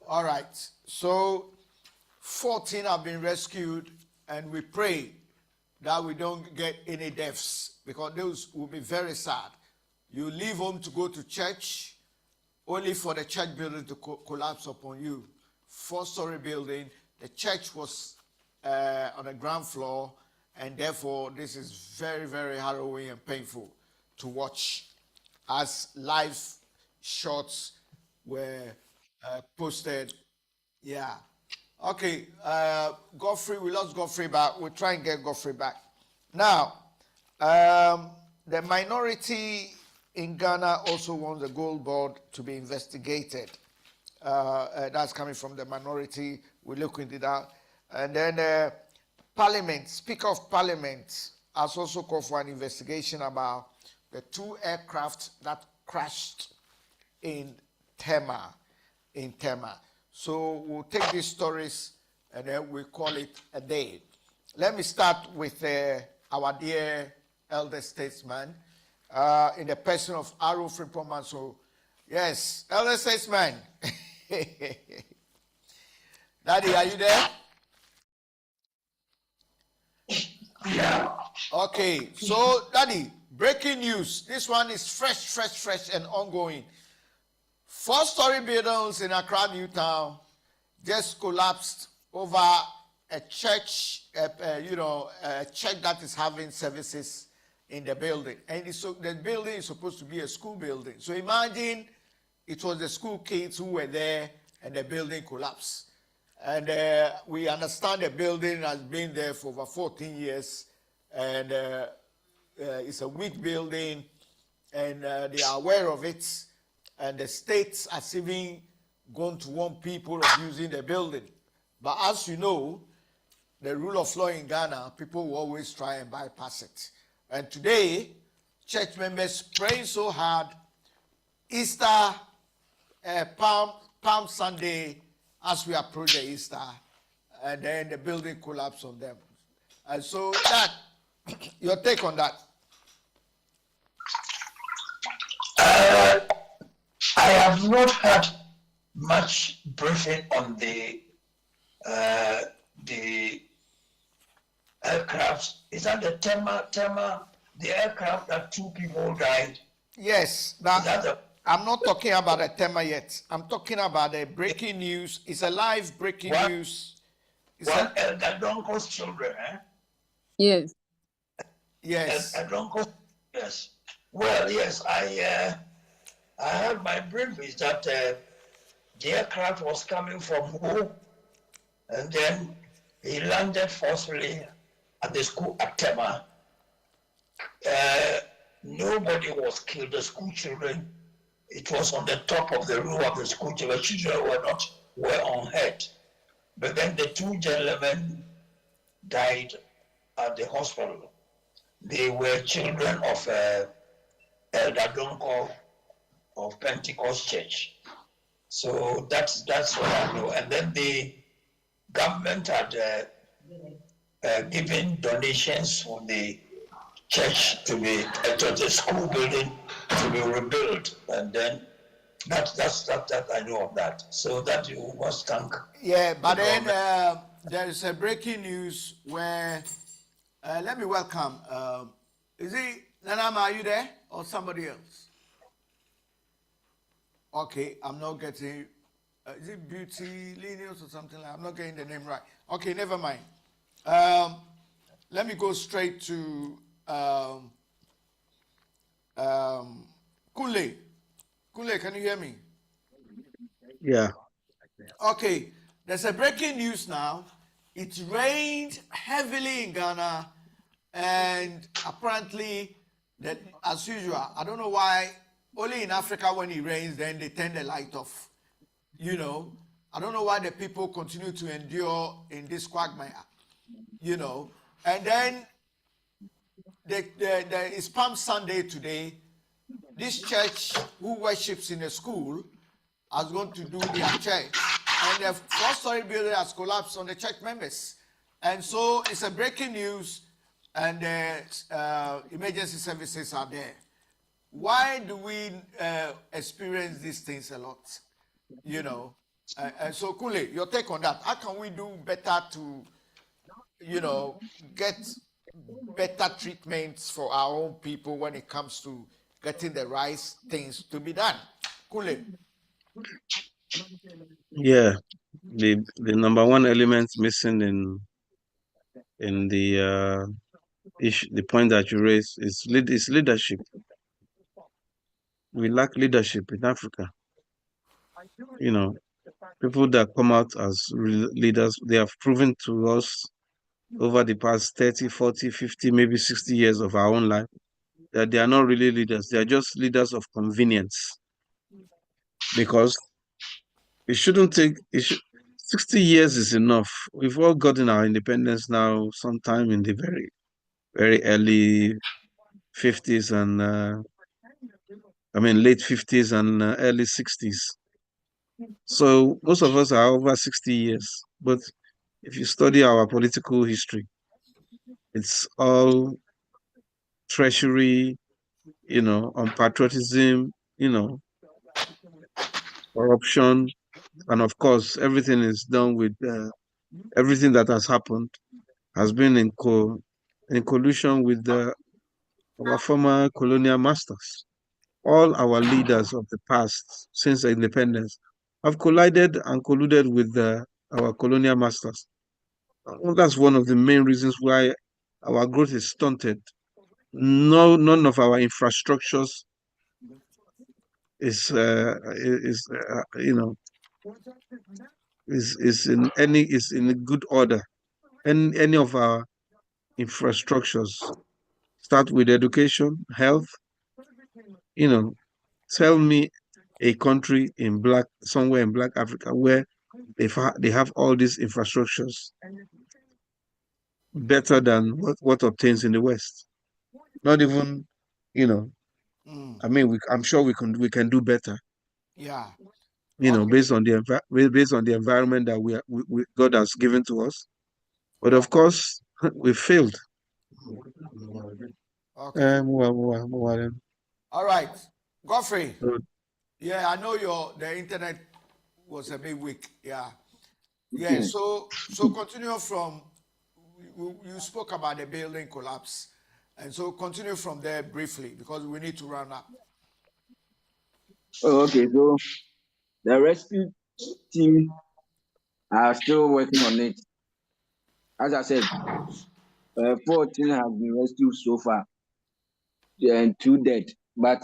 [SPEAKER 1] All right, so 14 have been rescued, and we pray that we don't get any deaths, because those will be very sad. You leave home to go to church, only for the church building to collapse upon you. 4-story building, the church was on the ground floor, and therefore this is very, very harrowing and painful to watch as live shots were posted. Yeah. Okay, Godfrey, we lost Godfrey back. We'll try and get Godfrey back. Now, the minority in Ghana also wants the gold board to be investigated. That's coming from the minority. We look into that. And then Parliament, Speaker of Parliament has also called for an investigation about the 2 aircraft that crashed in Tema. So we'll take these stories and then we'll call it a day. Let me start with our dear elder statesman in the person of Aro Frimpong. So, yes, elder statesman. Daddy, are you there?
[SPEAKER 3] Yeah.
[SPEAKER 1] Okay, so Daddy, breaking news. This one is fresh and ongoing. 4-story buildings in Accra, Newtown, just collapsed over a church, a church that is having services in the building. And so the building is supposed to be a school building. So imagine it was the school kids who were there and the building collapsed. And we understand the building has been there for over 14 years. And it's a weak building, and they are aware of it. And the states has even gone to warn people of using the building. But as you know, the rule of law in Ghana, people will always try and bypass it. And today, church members praying so hard, Easter, Palm Sunday, as we approach the Easter, and then the building collapsed on them. And so that, your take on that?
[SPEAKER 3] I have not had much briefing on the aircraft. Is that the Tema, the aircraft that 2 people died?
[SPEAKER 1] Yes, I'm not talking about a Tema yet. I'm talking about a breaking news. It's a live breaking news. It's
[SPEAKER 3] Eldadonko's children, eh?
[SPEAKER 6] Yes.
[SPEAKER 1] Yes.
[SPEAKER 3] Eldadonko's, yes. Well, yes, I heard my brief is that the aircraft was coming from home, and then he landed forcefully at the school at Tema. Nobody was killed. The school children, it was on the top of the roof of the school children. The children were unhurt. But then the 2 gentlemen died at the hospital. They were children of Elder Donko of Pentecost Church. So that's what I know. And then the government had given donations for the church to the school building to be rebuilt, and then that I know of that. So that you must thank.
[SPEAKER 1] Yeah, but then there is a breaking news where let me welcome. Is it Nanama? Are you there or somebody else? Okay, I'm not getting. Is it Beauty Lenius or something like? I'm not getting the name right. Okay, never mind. Let me go straight to Kunle. Kunle, can you hear me?
[SPEAKER 2] Yeah.
[SPEAKER 1] Okay, there's a breaking news now it rained heavily in Ghana, and apparently, that as usual, I don't know why. Only in Africa when it rains, then they turn the light off. You know, I don't know why the people continue to endure in this quagmire. You know, and then it's Palm Sunday today. This church who worships in a school has gone to do their church, and the four-story building has collapsed on the church members. And so it's a breaking news, and the emergency services are there. Why do we experience these things a lot? You know, and so Kule, your take on that? How can we do better to, you know, get better treatments for our own people when it comes to getting the right things to be done? Kule.
[SPEAKER 2] Yeah, the number one element missing in the issue, the point that you raised is leadership. We lack leadership in Africa. You know, people that come out as leaders, they have proven to us over the past 30, 40, 50, maybe 60 years of our own life that they are not really leaders. They are just leaders of convenience. Because it shouldn't take, 60 years is enough. We've all gotten our independence now sometime in the very, very early 50s and, late 50s and early 60s. So most of us are over 60 years. But if you study our political history, it's all treachery, on patriotism, corruption, and of course, everything is done with everything that has happened has been in collusion with our former colonial masters. All our leaders of the past since independence have collided and colluded with our colonial masters. Well, that's one of the main reasons why our growth is stunted. No, none of our infrastructures is is in a good order. And any of our infrastructures start with education, health. Tell me a country somewhere in Black Africa where they have all these infrastructures better than what obtains in the West. Not even, you know, I'm sure we can do better.
[SPEAKER 1] Yeah. Okay.
[SPEAKER 2] Based on the environment that God has given to us. But of course, we failed.
[SPEAKER 1] Okay.
[SPEAKER 2] Well,
[SPEAKER 1] All right. Godfrey.
[SPEAKER 2] uh,
[SPEAKER 1] Yeah, I know the internet was a bit weak. Yeah. Yeah.
[SPEAKER 5] Okay.
[SPEAKER 1] So continue from you spoke about the building collapse. And so continue from there briefly because we need to run up.
[SPEAKER 5] Oh, okay, so the rescue team are still working on it. As I said, 14 have been rescued so far, and 2 dead. But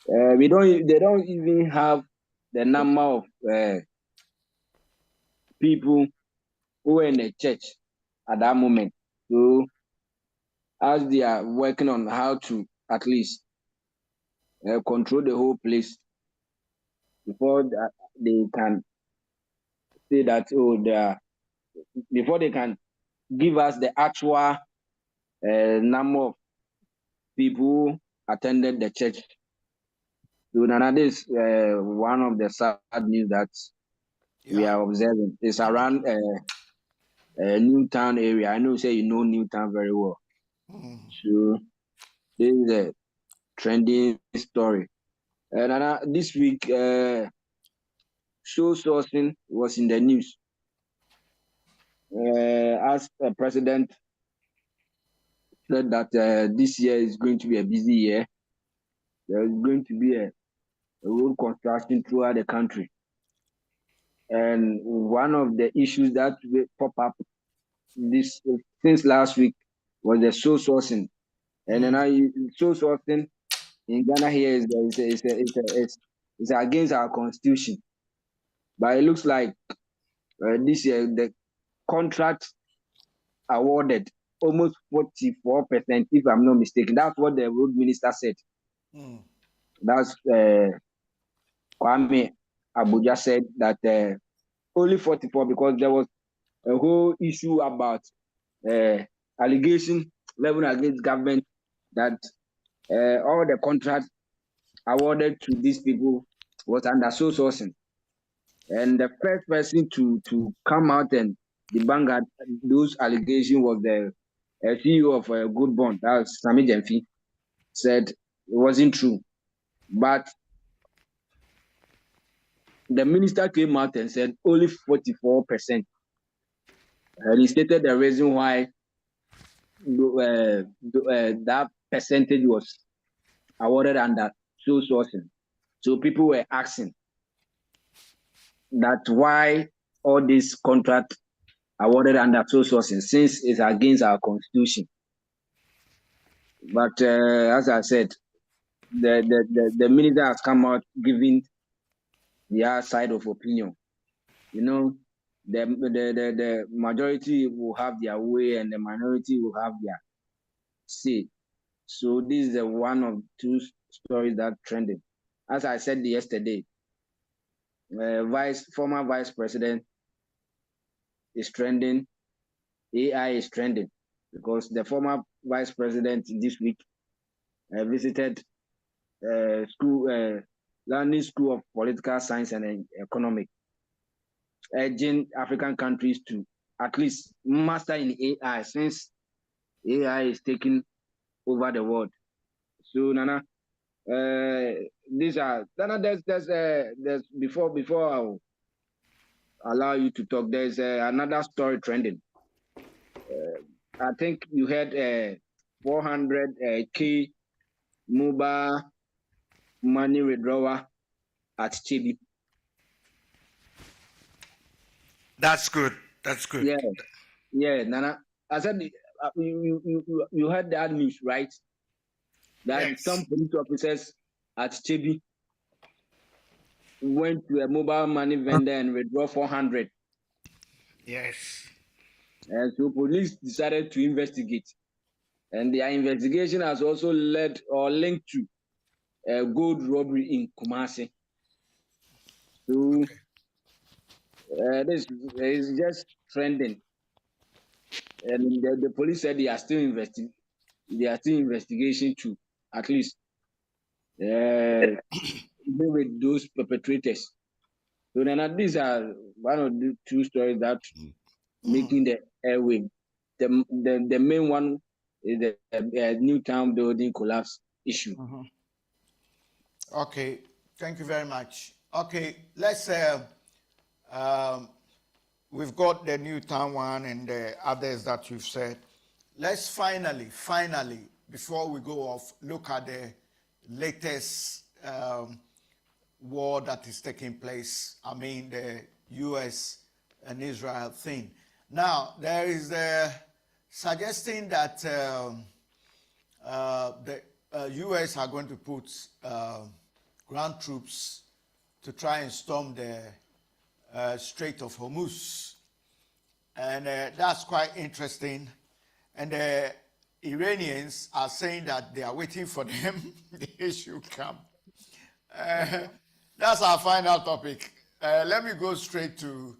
[SPEAKER 5] they don't even have the number of people who were in the church at that moment. So as they are working on how to at least control the whole place before they can say that before they can give us the actual number of people who attended the church. So Nana, this one of the sad news that we are observing. It's around Newtown area. I know you know Newtown very well. So this is a trending story. Nana, this week, show sourcing was in the news. As the president said that this year is going to be a busy year. There is going to be a road construction throughout the country. And one of the issues that will pop up since last week was the soul sourcing. And then soul sourcing in Ghana here is against our constitution. But it looks like this year contracts awarded, almost 44%, if I'm not mistaken. That's what the road minister said. That's Kwame Abuja said that only 44, because there was a whole issue about allegation level against government that all the contracts awarded to these people was under sole sourcing. And the first person to come out and debunk those allegations was the CEO of Good Bond, that's Sami Jemfi, said it wasn't true. But the minister came out and said only 44%. And he stated the reason why that percentage was awarded under sole sourcing. So people were asking that why all these contracts awarded under sole sourcing, since it's against our constitution. But as I said, the minister has come out giving their side of opinion. You know, the majority will have their way and the minority will have their say. So this is one of two stories that trended. As I said yesterday, former vice president is trending. AI is trending because the former vice president this week visited London School of Political Science and Economics, urging African countries to at least master in AI, since AI is taking over the world. So Nana, these are Nana. There's before I'll allow you to talk. There's another story trending. I think you had 400K mobile money withdrawal at Chibi.
[SPEAKER 1] That's good. That's good.
[SPEAKER 5] Yeah, Nana. I said you heard that news, right? That
[SPEAKER 1] Yes.
[SPEAKER 5] some police officers at Chibi went to a mobile money vendor and withdraw 400.
[SPEAKER 1] Yes.
[SPEAKER 5] And so police decided to investigate. And their investigation has also led or linked to a gold robbery in Kumasi. So this is just trending. And the police said they are still investigating to at least deal with those perpetrators. So then these are one of the two stories that making the airway. The main one is the Newtown building collapse issue.
[SPEAKER 1] Okay, thank you very much. Okay, let's we've got the Newtown one and the others that you've said. Let's finally, before we go off, look at the latest war that is taking place. I mean, the U.S. and Israel thing. Now, there is the suggesting that the U.S. are going to put ground troops to try and storm the Strait of Hormuz. And that's quite interesting. And the Iranians are saying that they are waiting for them, the issue come. That's our final topic. Let me go straight to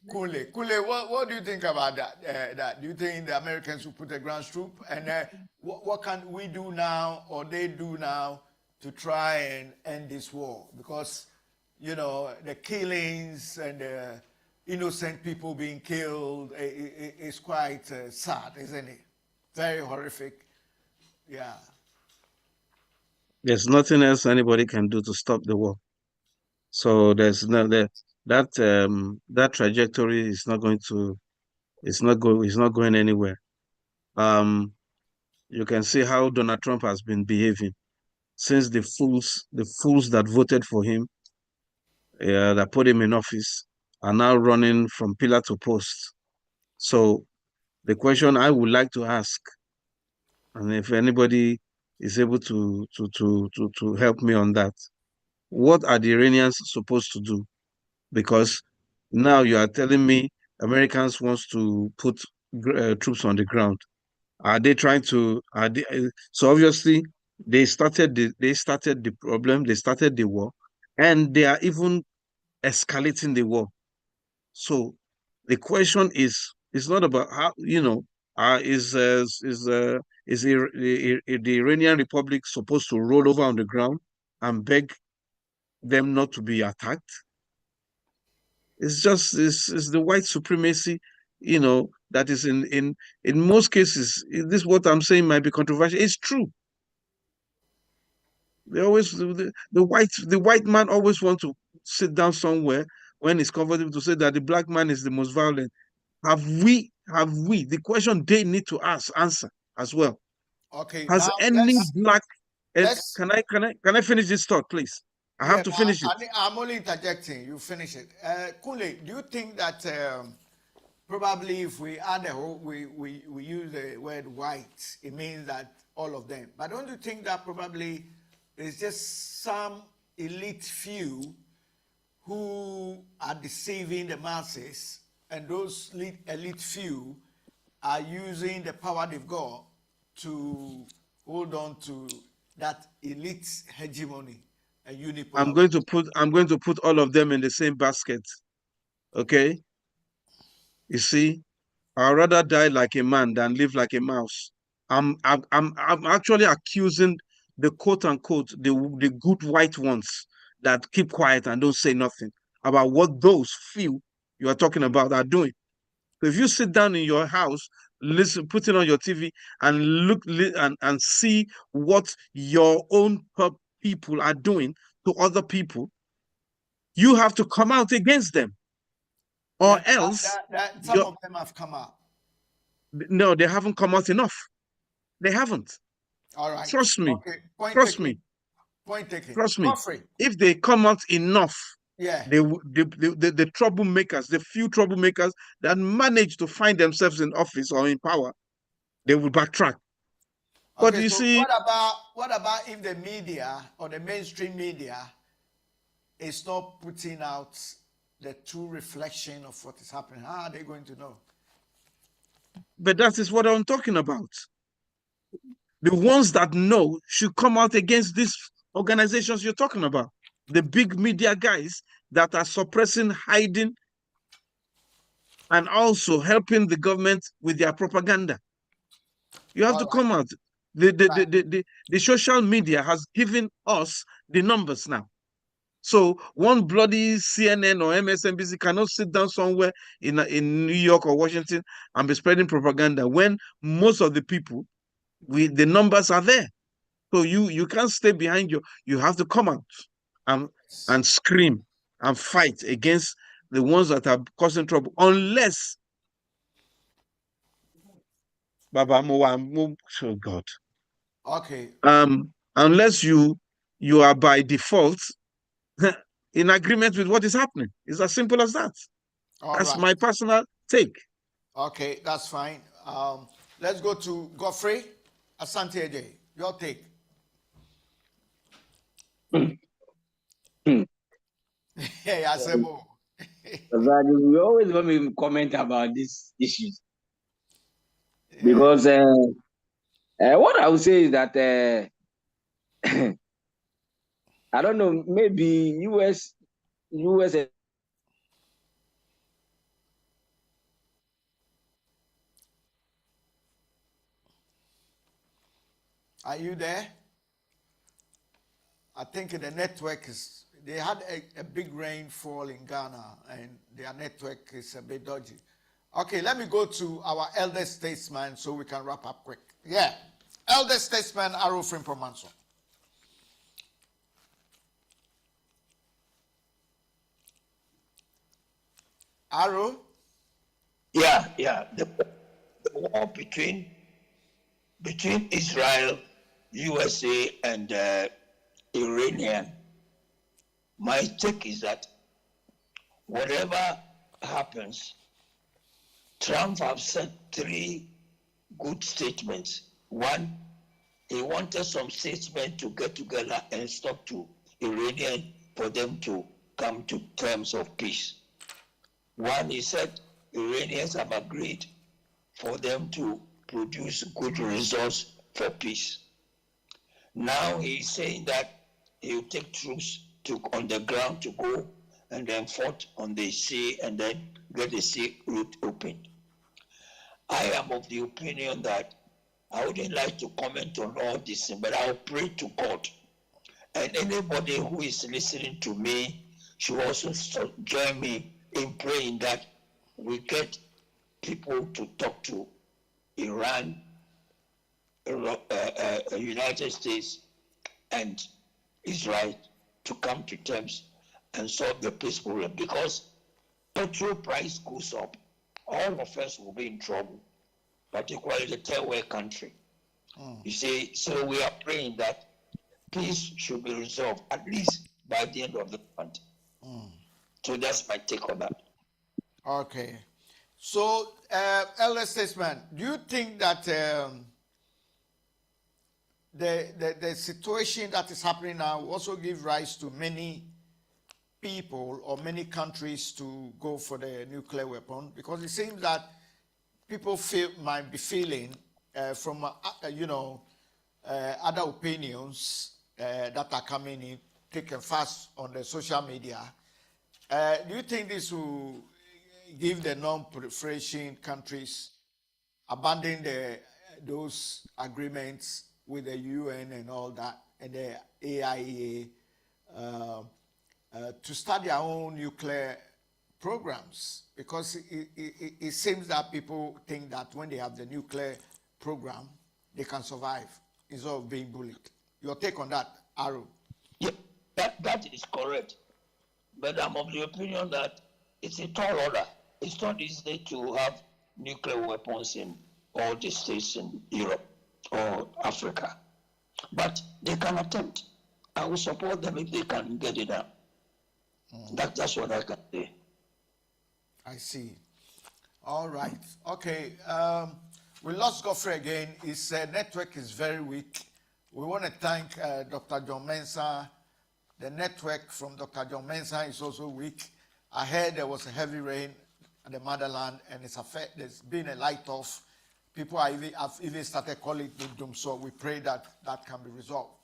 [SPEAKER 1] Kunle. Kunle, what do you think about that? Do you think the Americans will put a ground troop? And what can we do now, or they do now, to try and end this war? Because, you know, the killings and the innocent people being killed is quite sad, isn't it? Very horrific. Yeah.
[SPEAKER 2] There's nothing else anybody can do to stop the war. So there's no that trajectory is not going to it's not going anywhere. You can see how Donald Trump has been behaving since the fools that voted for him, that put him in office, are now running from pillar to post. So the question I would like to ask, and if anybody is able to help me on that, what are the Iranians supposed to do? Because now you are telling me Americans wants to put troops on the ground? Are they trying to? So obviously they started the problem. They started the war, and they are even escalating the war. So the question is not about how the Iranian Republic supposed to roll over on the ground and beg them not to be attacked? It's the white supremacy, that is in most cases. This what I'm saying might be controversial. It's true. They always the white man always want to sit down somewhere when it's comfortable to say that the black man is the most violent. Have we the question they need to answer as well?
[SPEAKER 1] Okay,
[SPEAKER 2] Has
[SPEAKER 1] now
[SPEAKER 2] any black
[SPEAKER 1] let's
[SPEAKER 2] can I finish this thought, please? I have
[SPEAKER 1] yeah,
[SPEAKER 2] to
[SPEAKER 1] but
[SPEAKER 2] finish it.
[SPEAKER 1] I'm only interjecting. You finish it. Kunle, do you think that probably if we add a whole, we use the word white, it means that all of them. But don't you think that probably it's just some elite few who are deceiving the masses, and those elite few are using the power they've got to hold on to that elite hegemony and
[SPEAKER 2] I'm
[SPEAKER 1] unipolar?
[SPEAKER 2] going to put all of them in the same basket. Okay? You see, I'd rather die like a man than live like a mouse. I'm actually accusing the quote unquote the good white ones that keep quiet and don't say nothing about what those few you are talking about are doing. So if you sit down in your house, listen, put it on your TV and and see what your own people are doing to other people, you have to come out against them,
[SPEAKER 1] Yeah,
[SPEAKER 2] or else
[SPEAKER 1] some
[SPEAKER 2] you
[SPEAKER 1] of them have come out.
[SPEAKER 2] no, they haven't come out enough. They haven't.
[SPEAKER 1] All right.
[SPEAKER 2] Trust me.
[SPEAKER 1] Okay. Point
[SPEAKER 2] Trust
[SPEAKER 1] taken.
[SPEAKER 2] me.
[SPEAKER 1] Point taken.
[SPEAKER 2] Trust me.
[SPEAKER 1] Godfrey.
[SPEAKER 2] If they come out enough,
[SPEAKER 1] Yeah.
[SPEAKER 2] the troublemakers, the few troublemakers that manage to find themselves in office or in power, they will backtrack. But
[SPEAKER 1] Okay.
[SPEAKER 2] you
[SPEAKER 1] So
[SPEAKER 2] see,
[SPEAKER 1] what about if the media or the mainstream media is not putting out the true reflection of what is happening? How are they going to know?
[SPEAKER 2] but that is what I'm talking about. The ones that know should come out against these organizations you're talking about. The big media guys that are suppressing, hiding, and also helping the government with their propaganda. You have
[SPEAKER 1] All
[SPEAKER 2] to
[SPEAKER 1] right.
[SPEAKER 2] come out. The social media has given us the numbers now. So one bloody CNN or MSNBC cannot sit down somewhere in New York or Washington and be spreading propaganda when most of the people, the numbers are there. So you can't stay behind you have to come out and scream and fight against the ones that are causing trouble, unless Baba oh God.
[SPEAKER 1] Okay.
[SPEAKER 2] Unless you are by default in agreement with what is happening. It's as simple as that.
[SPEAKER 1] All
[SPEAKER 2] That's
[SPEAKER 1] right.
[SPEAKER 2] my personal take.
[SPEAKER 1] Okay. That's fine. Let's go to Godfrey Asante Ede. Your take. Hey, Asemo.
[SPEAKER 5] You always want me to comment about these issues
[SPEAKER 1] Yeah.
[SPEAKER 5] because what I would say is that I don't know, maybe US.
[SPEAKER 1] Are you there? I think the network is, they had a big rainfall in Ghana and their network is a bit dodgy. Okay, let me go to our elder statesman so we can wrap up quick. Yeah. Elder statesman Aro Frimpomanso. Aro?
[SPEAKER 3] Yeah. The war between Israel, USA, and Iranian. My take is that whatever happens, Trump have said 3 good statements. One, he wanted some statesmen to get together and talk to Iranian for them to come to terms of peace. One, he said Iranians have agreed for them to produce good results for peace. Now he is saying that he will take troops on the ground to go and then fight on the sea and then get the sea route opened. I am of the opinion that I wouldn't like to comment on all this, but I'll pray to God. And anybody who is listening to me should also join me in praying that we get people to talk to Iran, United States, and Israel to come to terms and solve the peace problem. Because petrol price goes up, all of us will be in trouble, particularly the third world country. You see, so we are praying that peace should be resolved at least by the end of the month. So that's my take on that.
[SPEAKER 1] Okay. So, Elder Statesman, do you think that the situation that is happening now will also give rise to many people or many countries to go for the nuclear weapon? Because it seems that people might be feeling from other opinions that are coming in, taken fast on the social media. Do you think this will give the non-proliferation countries abandon those agreements with the UN and all that, and the AIEA, to start their own nuclear programs? Because it seems that people think that when they have the nuclear program, they can survive instead of being bullied. Your take on that, Aaron?
[SPEAKER 3] Yeah, that is correct. But I'm of the opinion that it's a tall order. It's not easy to have nuclear weapons in all the states in Europe or Africa. But they can attempt. I will support them if they can get it done. That's what I can say.
[SPEAKER 1] I see. All right. Okay. We lost Godfrey again. His network is very weak. We want to thank Dr. John Mensah. The network from Dr. John Mensah is also weak. I heard there was a heavy rain at the motherland, and there's been a light off. People have even started calling it doom, so we pray that that can be resolved.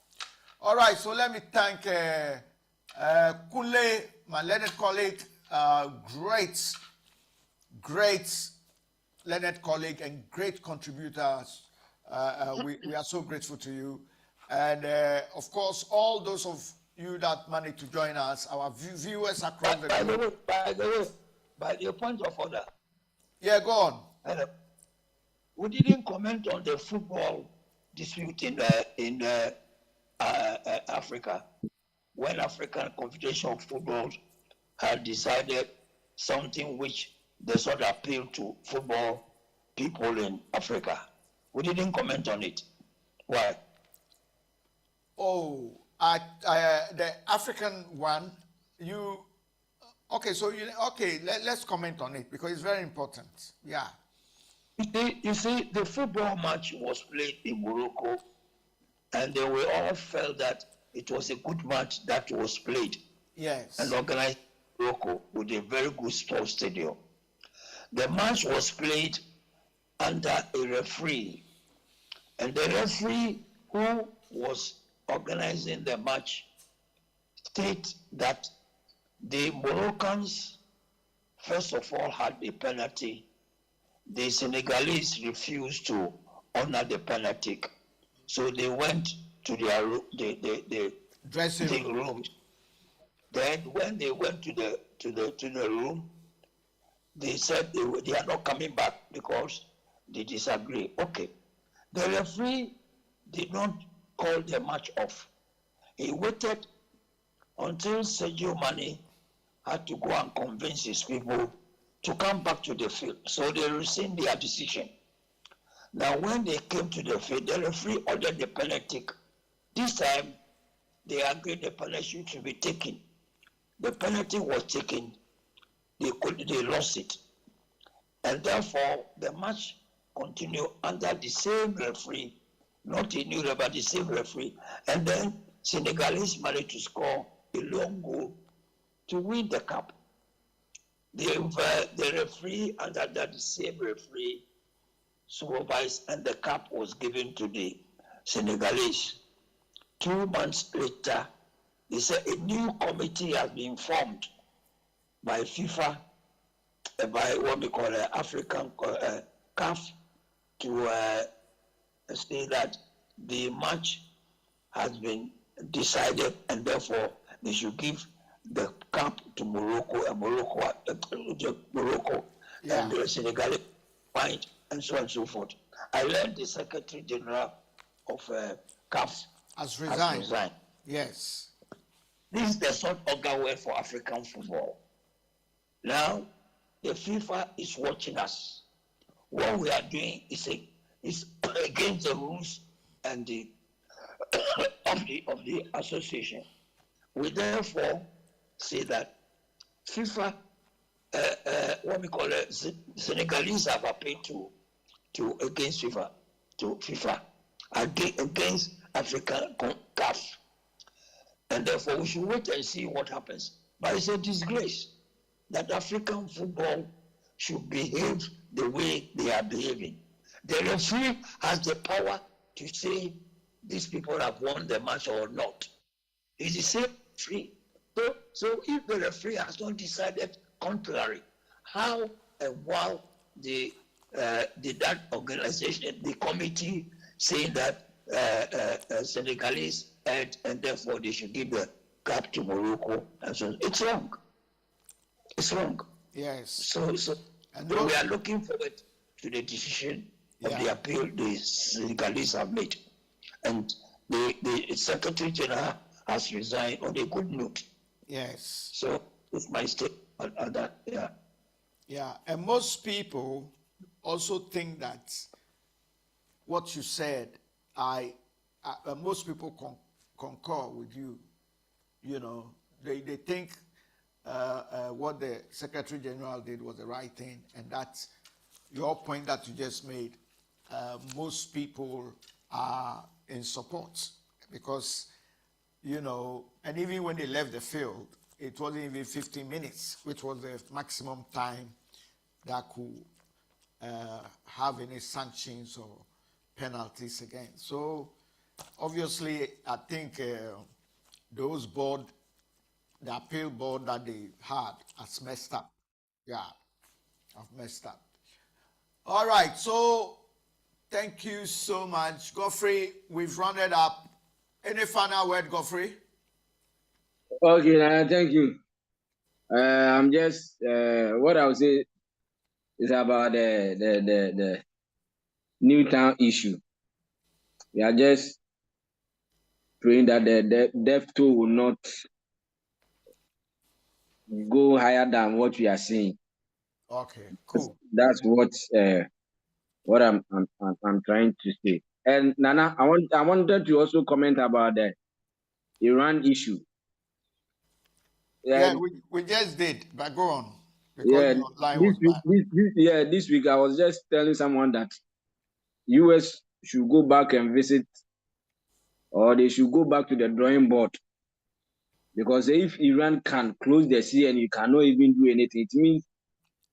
[SPEAKER 1] All right, so let me thank Kunle, my learned colleague, great learned colleague and great contributors. We are so grateful to you. And of course, all those of you that managed to join us, our viewers across the globe.
[SPEAKER 3] By the point of order.
[SPEAKER 1] Yeah, go on.
[SPEAKER 3] We didn't comment on the football dispute in Africa, when African Confederation of Football had decided something which does not appeal to football people in Africa. We didn't comment on it. Why?
[SPEAKER 1] Oh, the African one, let's comment on it because it's very important. Yeah.
[SPEAKER 3] You see, the football match was played in Morocco, and they were all felt that it was a good match that was played.
[SPEAKER 1] Yes.
[SPEAKER 3] And organized in Morocco with a very good sports stadium. The match was played under a referee, and the referee who was organizing the match stated that the Moroccans, first of all, had a penalty. The Senegalese refused to honor the penalty, so they went to their the dressing room. Then, when they went to the room, they said they are not coming back because they disagree. Okay, the referee did not call the match off. He waited until Sadio Mane had to go and convince his people to come back to the field. So they rescind their decision. Now, when they came to the field, the referee ordered the penalty. This time, they agreed the penalty should be taken. The penalty was taken. They lost it. And therefore, the match continued under the same referee, not a new referee, but the same referee. And then Senegalese managed to score a long goal to win the cup. the referee under the same referee supervised, and the cap was given to the Senegalese. 2 months later, they said a new committee has been formed by FIFA, by what we call African CAF, to say that the match has been decided, and therefore they should give the cap to Morocco, and Morocco
[SPEAKER 1] Yeah.
[SPEAKER 3] and the Senegalese find, and so on and so forth. I learned the Secretary General of CAF
[SPEAKER 1] Has
[SPEAKER 3] has
[SPEAKER 1] resigned.
[SPEAKER 3] resigned.
[SPEAKER 1] Yes.
[SPEAKER 3] This does not augur well for African football. Now, the FIFA is watching us. What we are doing is against the rules and the of the association. We therefore say that FIFA, what we call it, Senegalese have appealed to against FIFA, to FIFA, against African CAF, and therefore we should wait and see what happens. But it's a disgrace that African football should behave the way they are behaving. The referee has the power to say these people have won the match or not. It's the same referee. So if the referee has not decided contrary, how and why did that organization, the committee, saying that Senegalese and therefore they should give the cap to Morocco and so on? It's wrong. It's wrong.
[SPEAKER 1] Yes.
[SPEAKER 3] So
[SPEAKER 1] And
[SPEAKER 3] we
[SPEAKER 1] those-
[SPEAKER 3] are looking forward to the decision of
[SPEAKER 1] Yeah.
[SPEAKER 3] the appeal the Senegalese have made. And the Secretary General has resigned on a good note.
[SPEAKER 1] Yes.
[SPEAKER 3] So it's my step on that. Yeah.
[SPEAKER 1] Yeah. And most people also think that what you said, most people concur with you. You know, they think what the Secretary General did was the right thing, and that's your point that you just made. Most people are in support because, you know, and even when they left the field, it wasn't even 15 minutes, which was the maximum time that could have any sanctions or penalties again. So obviously, I think those board, the appeal board that they had has messed up. Yeah, I've messed up. All right, so thank you so much, Godfrey. We've rounded up. Any final word, Godfrey?
[SPEAKER 5] Okay, thank you. I'm just what I would say is about the Newtown issue. We are just praying that the death toll will not go higher than what we are seeing.
[SPEAKER 1] Okay, cool.
[SPEAKER 5] That's what I'm trying to say. And Nana, I wanted to also comment about the Iran issue.
[SPEAKER 1] Yeah, we just did, but go on. Because
[SPEAKER 5] Yeah,
[SPEAKER 1] your line was bad.
[SPEAKER 5] this week I was just telling someone that US should go back and visit, or they should go back to the drawing board, because if Iran can close the sea and you cannot even do anything, it means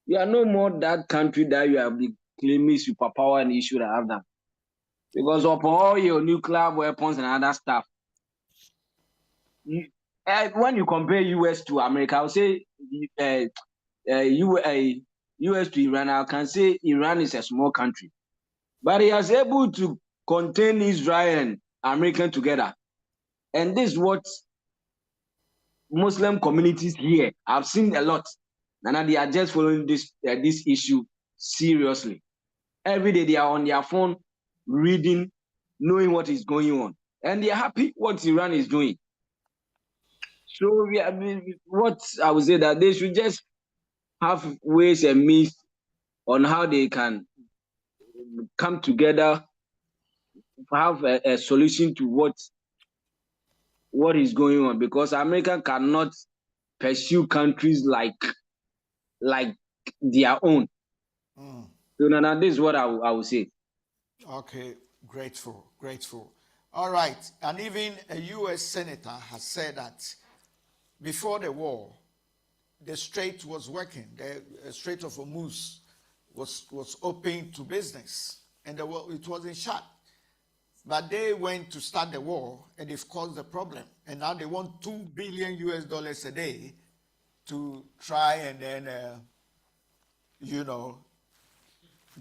[SPEAKER 5] you are no more that country that you have been claiming superpower and you should have them. Because of all your nuclear weapons and other stuff, when you compare US to America, I would say US to Iran, I can say Iran is a small country, but he was able to contain Israel and America together. And this is what Muslim communities here, I've seen a lot, and they are just following this issue seriously. Every day they are on their phone, reading, knowing what is going on, and they are happy what Iran is doing. So what I would say that they should just have ways and means on how they can come together, have a solution to what is going on, because America cannot pursue countries like their own. So now this is what I would say.
[SPEAKER 1] Okay, grateful. All right, and even a U.S. senator has said that before the war, the strait was working. The Strait of Hormuz was open to business, and it wasn't shut. But they went to start the war, and they've caused the problem. And now they want $2 billion a day to try and then,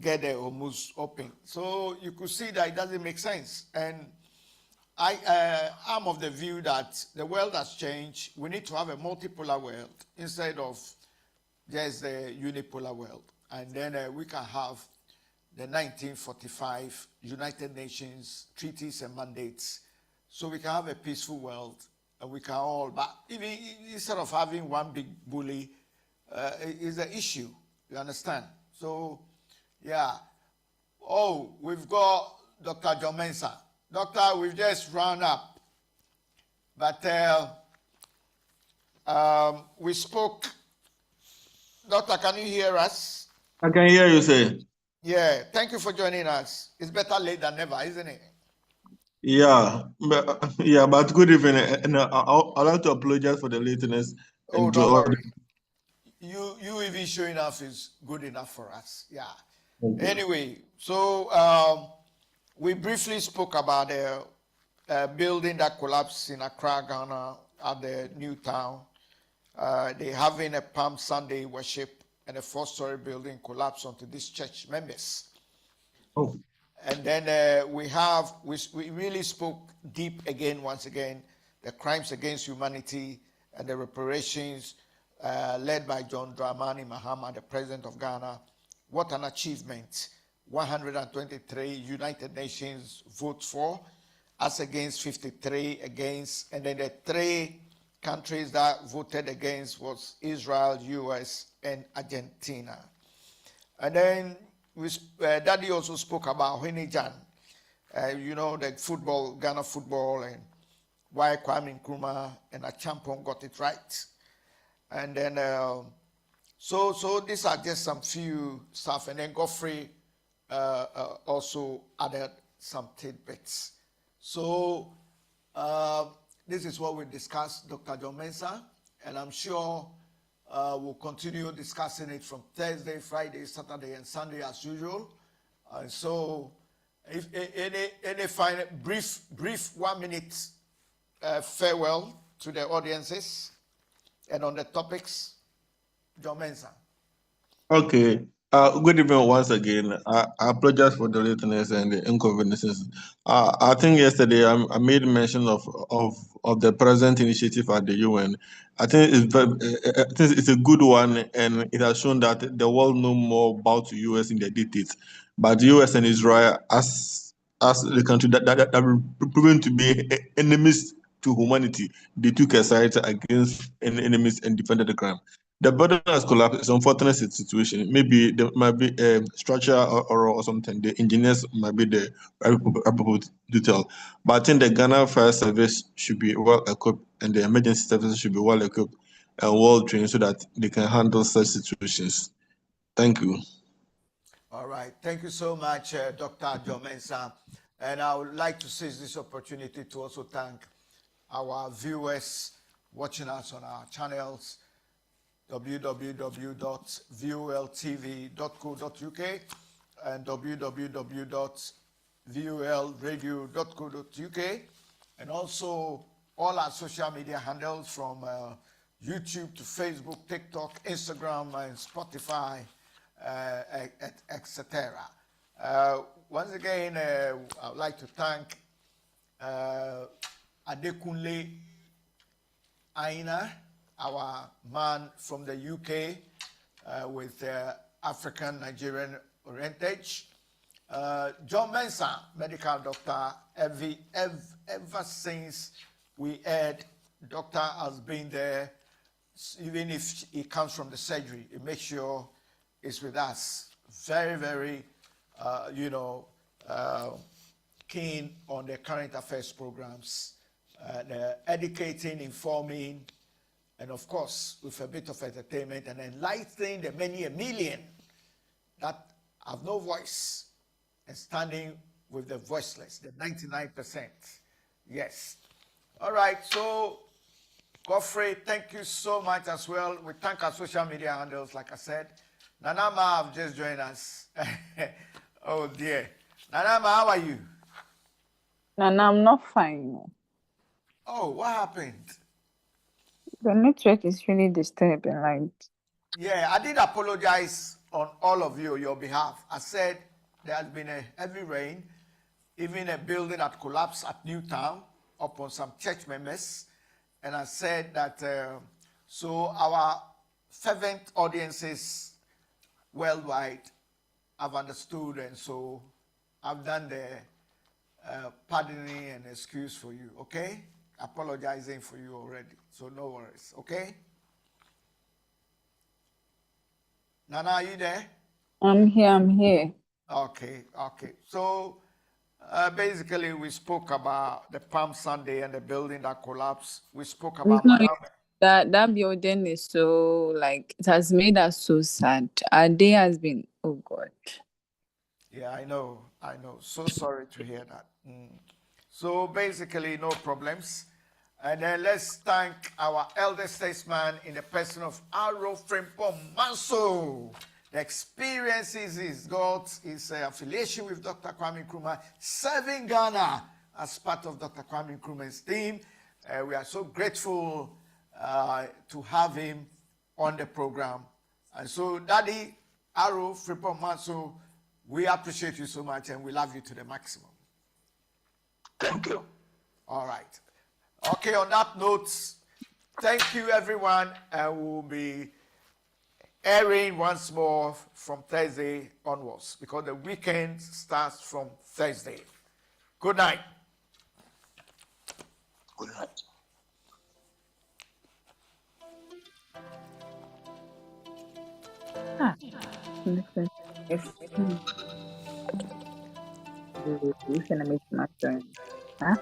[SPEAKER 1] get the Hormuz open. So you could see that it doesn't make sense. And I'm of the view that the world has changed. We need to have a multipolar world instead of just the unipolar world. And then we can have the 1945 United Nations treaties and mandates, so we can have a peaceful world, and we can all, but even instead of having one big bully, is an issue, you understand? So, yeah. Oh, we've got Dr. John Mensah. Doctor, we've just run up, but we spoke. Doctor, can you hear us?
[SPEAKER 6] I can hear you say.
[SPEAKER 1] Yeah, thank you for joining us. It's better late than never, isn't it?
[SPEAKER 6] Yeah, but good evening, and I'd like to apologize for the lateness.
[SPEAKER 1] Oh,
[SPEAKER 6] And
[SPEAKER 1] don't worry. You even showing up is good enough for us. Yeah. Anyway, so we briefly spoke about the building that collapsed in Accra, Ghana, at the new town. They having a Palm Sunday worship, and a 4-story building collapsed onto these church members.
[SPEAKER 6] Oh.
[SPEAKER 1] And then we really spoke deep again, once again, the crimes against humanity and the reparations led by John Dramani Mahama, the president of Ghana. What an achievement. 123 United Nations votes for, us against 53 against, and then the 3 countries that voted against was Israel, US, and Argentina. And then Daddy also spoke about Hinijan, the football, Ghana football, and why Kwame Nkrumah and Achampong got it right. And then, so these are just some few stuff. And then Godfrey also added some tidbits. So this is what we discussed, Dr. John Mensah, and I'm sure we'll continue discussing it from Thursday, Friday, Saturday, and Sunday as usual. And so, if any final brief 1 minute farewell to the audiences and on the topics, John Mensah.
[SPEAKER 6] Okay. Good evening once again. I apologize for the lateness and the inconveniences. I think yesterday I made mention of the present initiative at the UN. I think it's a good one, and it has shown that the world know more about the US in the details. But the US and Israel, as the country that are proven to be enemies to humanity, they took a side against enemies and defended the crime. The border has collapsed. It's an unfortunate situation. Maybe there might be a structure or something. The engineers might be the right people to tell. But I think the Ghana Fire Service should be well equipped, and the emergency services should be well equipped and well trained so that they can handle such situations. Thank you.
[SPEAKER 1] All right. Thank you so much, Dr. John Mensah. And I would like to seize this opportunity to also thank our viewers watching us on our channels, www.voltv.co.uk and www.volradio.co.uk, and also all our social media handles from YouTube to Facebook, TikTok, Instagram, and Spotify, etc. Once again, I would like to thank Adekunle Aina, our man from the UK with African Nigerian parentage. John Mensah, medical doctor, ever since we heard doctor has been there, even if he comes from the surgery, he makes sure it's with us. Very, very, keen on the current affairs programs, educating, informing, and of course, with a bit of entertainment and enlightening the many a million that have no voice and standing with the voiceless, the 99%. Yes. All right, so Godfrey, thank you so much as well. We thank our social media handles, like I said. Nanama have just joined us. Oh dear. Nanama, how are you?
[SPEAKER 7] Nana, I'm not fine.
[SPEAKER 1] Oh, what happened?
[SPEAKER 7] The network is really disturbing. Like,
[SPEAKER 1] Yeah, I did apologize on all of you, your behalf. I said there has been a heavy rain, even a building that collapsed at Newtown upon some church members. And I said that, so our fervent audiences worldwide have understood, and so I've done the pardoning and excuse for you, okay? Apologizing for you already, so no worries, okay? Nana, are you there?
[SPEAKER 7] I'm here.
[SPEAKER 1] Okay. So basically, we spoke about the Palm Sunday and the building that collapsed. We spoke about
[SPEAKER 7] No,
[SPEAKER 1] Madame.
[SPEAKER 7] that building is so, like, it has made us so sad. Our day has been, oh God.
[SPEAKER 1] Yeah, I know. So sorry to hear that. So basically, no problems. And then let's thank our elder statesman in the person of Aro Frimpong Manso. The experiences he's got, his affiliation with Dr. Kwame Nkrumah, serving Ghana as part of Dr. Kwame Nkrumah's team. We are so grateful to have him on the program. And so, Daddy Aro Frimpong Manso, we appreciate you so much and we love you to the maximum.
[SPEAKER 3] Thank you.
[SPEAKER 1] All right. Okay, on that note, thank you everyone, and we'll be airing once more from Thursday onwards because the weekend starts from Thursday. Good night.
[SPEAKER 3] Good night.
[SPEAKER 7] Listen, if you can make my turn. Huh?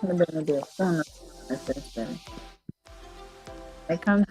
[SPEAKER 7] Maybe the phone assistant. I can't.